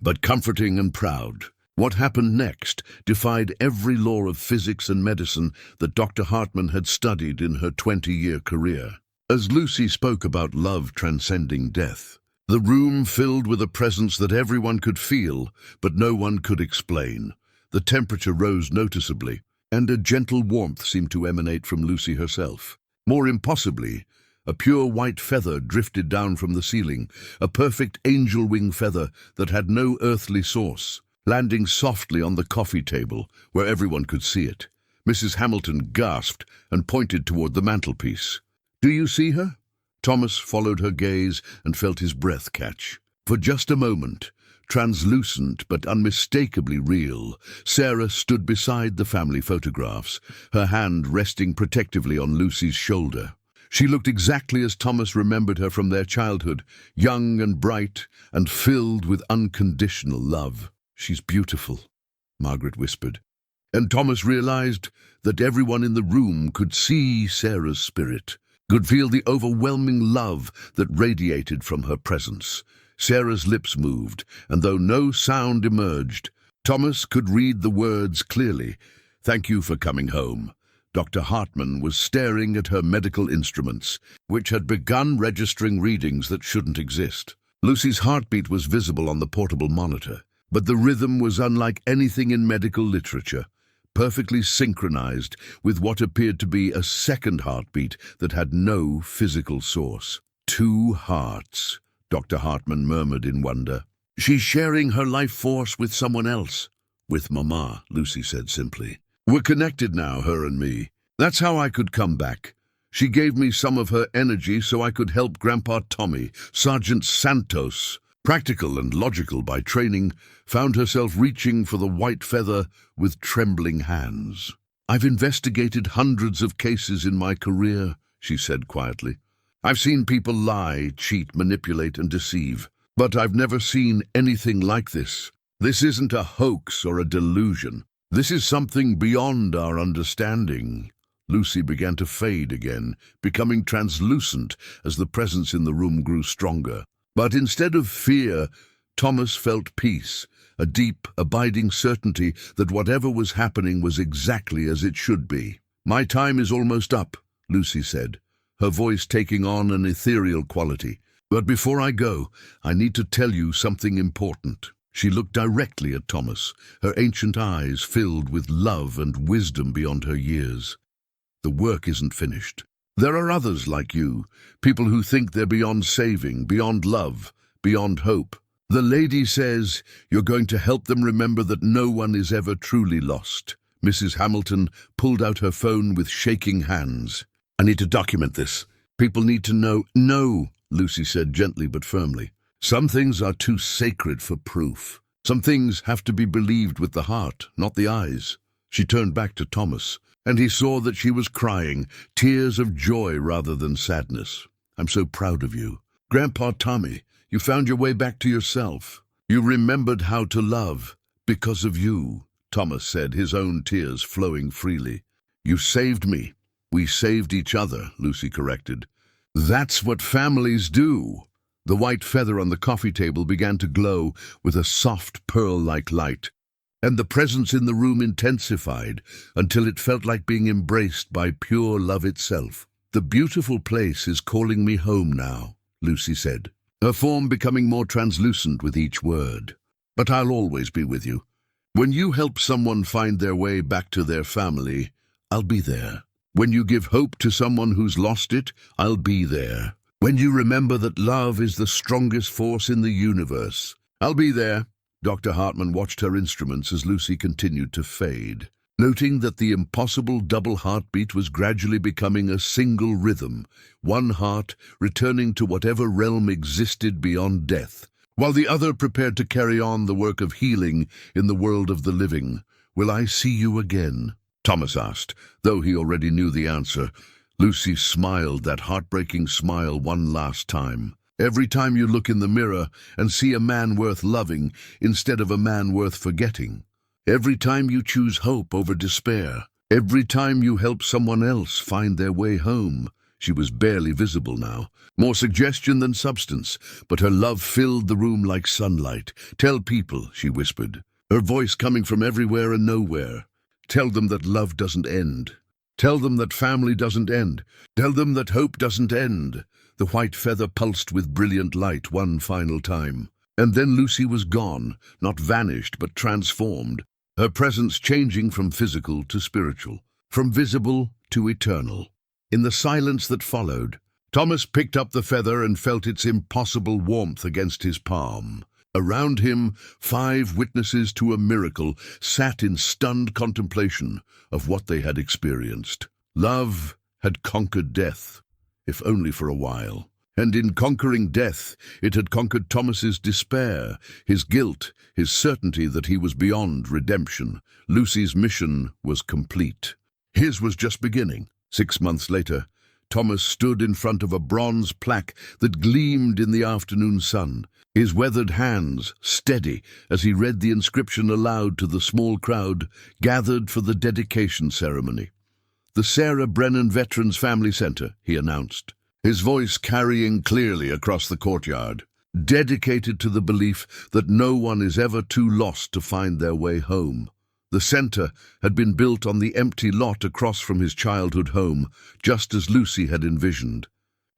but comforting and proud. What happened next defied every law of physics and medicine that Dr. Hartman had studied in her 20-year career. As Lucy spoke about love transcending death, the room filled with a presence that everyone could feel, but no one could explain. The temperature rose noticeably, and a gentle warmth seemed to emanate from Lucy herself. More impossibly, a pure white feather drifted down from the ceiling, a perfect angel wing feather that had no earthly source, landing softly on the coffee table where everyone could see it. Mrs. Hamilton gasped and pointed toward the mantelpiece. "Do you see her?" Thomas followed her gaze and felt his breath catch. For just a moment, translucent but unmistakably real, Sarah stood beside the family photographs, her hand resting protectively on Lucy's shoulder. She looked exactly as Thomas remembered her from their childhood, young and bright and filled with unconditional love. "She's beautiful," Margaret whispered, and Thomas realized that everyone in the room could see Sarah's spirit, could feel the overwhelming love that radiated from her presence. Sarah's lips moved, and though no sound emerged, Thomas could read the words clearly. "Thank you for coming home." Dr. Hartman was staring at her medical instruments, which had begun registering readings that shouldn't exist. Lucy's heartbeat was visible on the portable monitor, but the rhythm was unlike anything in medical literature, perfectly synchronized with what appeared to be a second heartbeat that had no physical source. "Two hearts," Dr. Hartman murmured in wonder. "She's sharing her life force with someone else." "With Mama," Lucy said simply. "We're connected now, her and me. That's how I could come back. She gave me some of her energy so I could help Grandpa Tommy. Sergeant Santos, practical and logical by training, found herself reaching for the white feather with trembling hands. I've investigated hundreds of cases in my career," she said quietly. "I've seen people lie, cheat, manipulate, and deceive. But I've never seen anything like this. This isn't a hoax or a delusion. This is something beyond our understanding." Lucy began to fade again, becoming translucent as the presence in the room grew stronger. But instead of fear, Thomas felt peace, a deep, abiding certainty that whatever was happening was exactly as it should be. "My time is almost up," Lucy said, her voice taking on an ethereal quality. "But before I go, I need to tell you something important." She looked directly at Thomas, her ancient eyes filled with love and wisdom beyond her years. "The work isn't finished. There are others like you, people who think they're beyond saving, beyond love, beyond hope. The lady says you're going to help them remember that no one is ever truly lost." Mrs. Hamilton pulled out her phone with shaking hands. "I need to document this. People need to know." "No," Lucy said gently but firmly. "Some things are too sacred for proof. Some things have to be believed with the heart, not the eyes." She turned back to Thomas, and he saw that she was crying, tears of joy rather than sadness. "I'm so proud of you. Grandpa Tommy, you found your way back to yourself. You remembered how to love because of you," Thomas said, his own tears flowing freely. "You saved me. We saved each other," Lucy corrected. "That's what families do." The white feather on the coffee table began to glow with a soft pearl-like light, and the presence in the room intensified until it felt like being embraced by pure love itself. "The beautiful place is calling me home now," Lucy said, her form becoming more translucent with each word. "But I'll always be with you. When you help someone find their way back to their family, I'll be there." When you give hope to someone who's lost it, I'll be there. When you remember that love is the strongest force in the universe, I'll be there." Dr. Hartman watched her instruments as Lucy continued to fade, noting that the impossible double heartbeat was gradually becoming a single rhythm, one heart returning to whatever realm existed beyond death, while the other prepared to carry on the work of healing in the world of the living. "Will I see you again?" Thomas asked, though he already knew the answer. Lucy smiled that heartbreaking smile one last time. "Every time you look in the mirror and see a man worth loving instead of a man worth forgetting. Every time you choose hope over despair. Every time you help someone else find their way home." She was barely visible now, more suggestion than substance, but her love filled the room like sunlight. "Tell people," she whispered, her voice coming from everywhere and nowhere. "Tell them that love doesn't end. Tell them that family doesn't end. Tell them that hope doesn't end." The white feather pulsed with brilliant light one final time. And then Lucy was gone, not vanished but transformed, her presence changing from physical to spiritual, from visible to eternal. In the silence that followed, Thomas picked up the feather and felt its impossible warmth against his palm. Around him, 5 witnesses to a miracle sat in stunned contemplation of what they had experienced. Love had conquered death, if only for a while. And in conquering death, it had conquered Thomas's despair, his guilt, his certainty that he was beyond redemption. Lucy's mission was complete. His was just beginning. 6 months later, Thomas stood in front of a bronze plaque that gleamed in the afternoon sun, his weathered hands steady as he read the inscription aloud to the small crowd gathered for the dedication ceremony. "The Sarah Brennan Veterans Family Center," he announced, his voice carrying clearly across the courtyard, "dedicated to the belief that no one is ever too lost to find their way home." The center had been built on the empty lot across from his childhood home, just as Lucy had envisioned.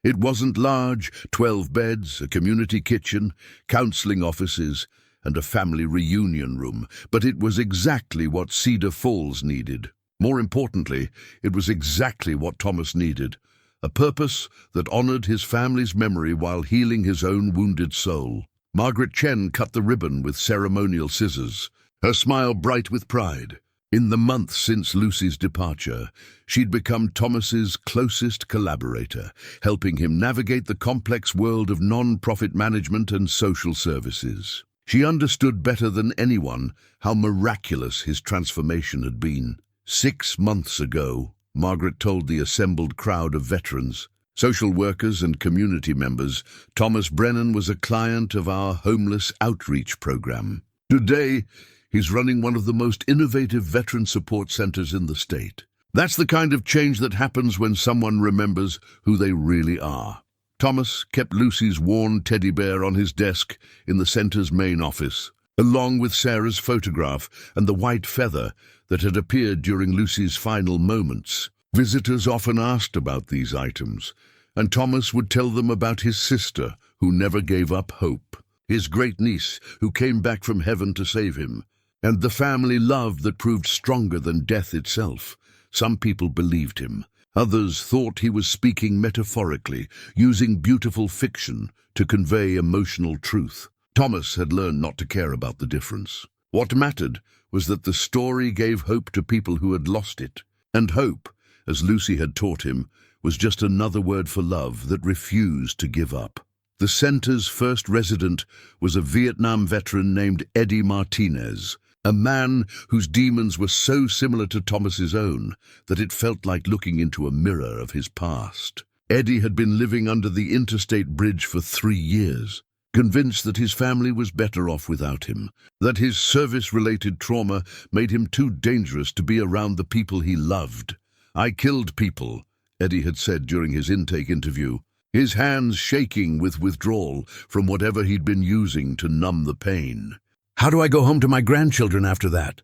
It wasn't large, 12 beds, a community kitchen, counseling offices, and a family reunion room, but it was exactly what Cedar Falls needed. More importantly, it was exactly what Thomas needed, a purpose that honored his family's memory while healing his own wounded soul. Margaret Chen cut the ribbon with ceremonial scissors, her smile bright with pride. In the months since Lucy's departure, she'd become Thomas's closest collaborator, helping him navigate the complex world of non-profit management and social services. She understood better than anyone how miraculous his transformation had been. 6 months ago, Margaret told the assembled crowd of veterans, social workers and community members, Thomas Brennan was a client of our homeless outreach program. Today, he's running one of the most innovative veteran support centers in the state. That's the kind of change that happens when someone remembers who they really are. Thomas kept Lucy's worn teddy bear on his desk in the center's main office, along with Sarah's photograph and the white feather that had appeared during Lucy's final moments. Visitors often asked about these items, and Thomas would tell them about his sister, who never gave up hope, his great niece, who came back from heaven to save him, and the family love that proved stronger than death itself. Some people believed him. Others thought he was speaking metaphorically, using beautiful fiction to convey emotional truth. Thomas had learned not to care about the difference. What mattered was that the story gave hope to people who had lost it. And hope, as Lucy had taught him, was just another word for love that refused to give up. The center's first resident was a Vietnam veteran named Eddie Martinez, a man whose demons were so similar to Thomas's own that it felt like looking into a mirror of his past. Eddie had been living under the interstate bridge for 3 years, convinced that his family was better off without him, that his service-related trauma made him too dangerous to be around the people he loved. "I killed people," Eddie had said during his intake interview, his hands shaking with withdrawal from whatever he'd been using to numb the pain. "How do I go home to my grandchildren after that?"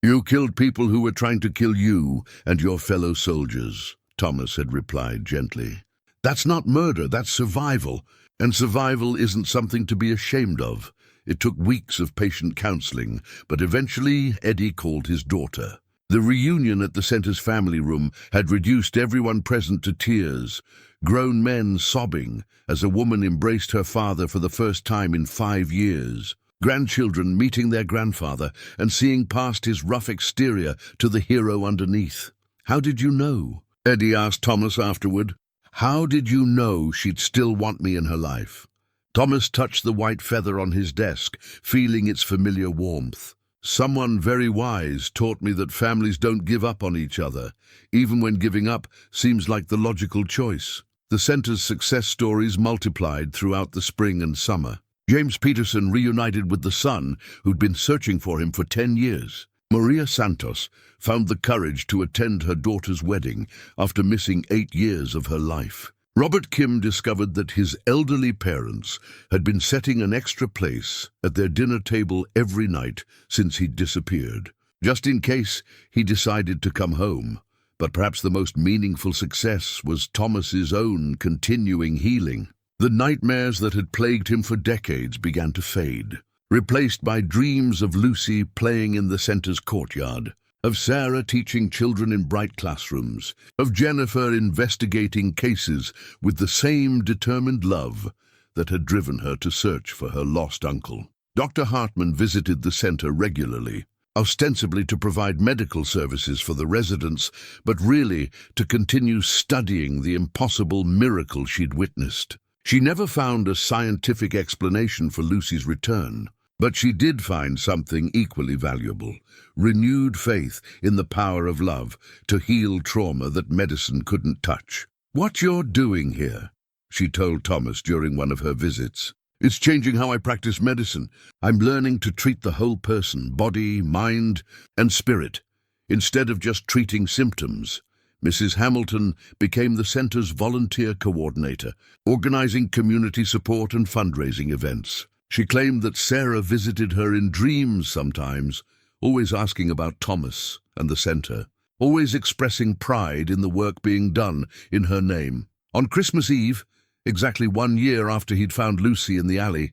"You killed people who were trying to kill you and your fellow soldiers," Thomas had replied gently. "That's not murder, that's survival. And survival isn't something to be ashamed of." It took weeks of patient counseling, but eventually Eddie called his daughter. The reunion at the center's family room had reduced everyone present to tears, grown men sobbing as a woman embraced her father for the first time in 5 years, grandchildren meeting their grandfather and seeing past his rough exterior to the hero underneath. "How did you know?" Eddie asked Thomas afterward. "How did you know she'd still want me in her life?" Thomas touched the white feather on his desk, feeling its familiar warmth. "Someone very wise taught me that families don't give up on each other, even when giving up seems like the logical choice." The center's success stories multiplied throughout the spring and summer. James Peterson reunited with the son who'd been searching for him for 10 years. Maria Santos found the courage to attend her daughter's wedding after missing 8 years of her life. Robert Kim discovered that his elderly parents had been setting an extra place at their dinner table every night since he'd disappeared, just in case he decided to come home. But perhaps the most meaningful success was Thomas's own continuing healing. The nightmares that had plagued him for decades began to fade, replaced by dreams of Lucy playing in the center's courtyard, of Sarah teaching children in bright classrooms, of Jennifer investigating cases with the same determined love that had driven her to search for her lost uncle. Dr. Hartman visited the center regularly, ostensibly to provide medical services for the residents, but really to continue studying the impossible miracle she'd witnessed. She never found a scientific explanation for Lucy's return, but she did find something equally valuable: renewed faith in the power of love to heal trauma that medicine couldn't touch. "What you're doing here," she told Thomas during one of her visits, "it's changing how I practice medicine. I'm learning to treat the whole person, body, mind, and spirit, instead of just treating symptoms." Mrs. Hamilton became the center's volunteer coordinator, organizing community support and fundraising events. She claimed that Sarah visited her in dreams sometimes, always asking about Thomas and the center, always expressing pride in the work being done in her name. On Christmas Eve, exactly 1 year after he'd found Lucy in the alley,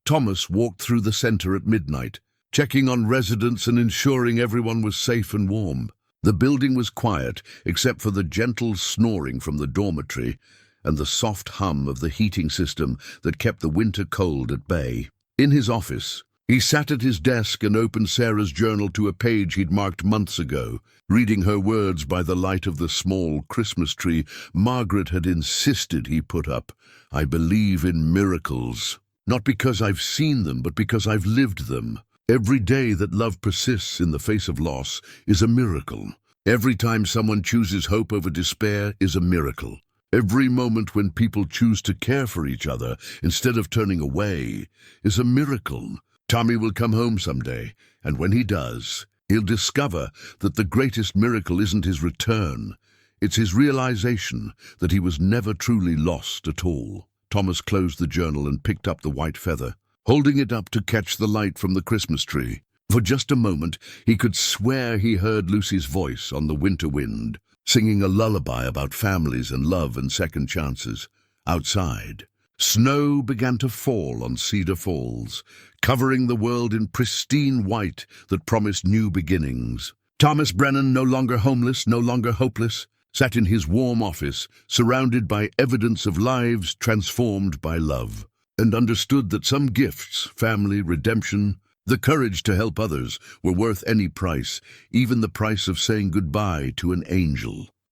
Thomas walked through the center at midnight, checking on residents and ensuring everyone was safe and warm. The building was quiet, except for the gentle snoring from the dormitory and the soft hum of the heating system that kept the winter cold at bay. In his office, he sat at his desk and opened Sarah's journal to a page he'd marked months ago. Reading her words by the light of the small Christmas tree Margaret had insisted he put up, "I believe in miracles, not because I've seen them, but because I've lived them. Every day that love persists in the face of loss is a miracle. Every time someone chooses hope over despair is a miracle. Every moment when people choose to care for each other instead of turning away is a miracle. Tommy will come home someday, and when he does, he'll discover that the greatest miracle isn't his return. It's his realization that he was never truly lost at all." Thomas closed the journal and picked up the white feather, holding it up to catch the light from the Christmas tree. For just a moment, he could swear he heard Lucy's voice on the winter wind, singing a lullaby about families and love and second chances. Outside, snow began to fall on Cedar Falls, covering the world in pristine white that promised new beginnings. Thomas Brennan, no longer homeless, no longer hopeless, sat in his warm office, surrounded by evidence of lives transformed by love, and understood that some gifts, family, redemption, the courage to help others, were worth any price, even the price of saying goodbye to an angel.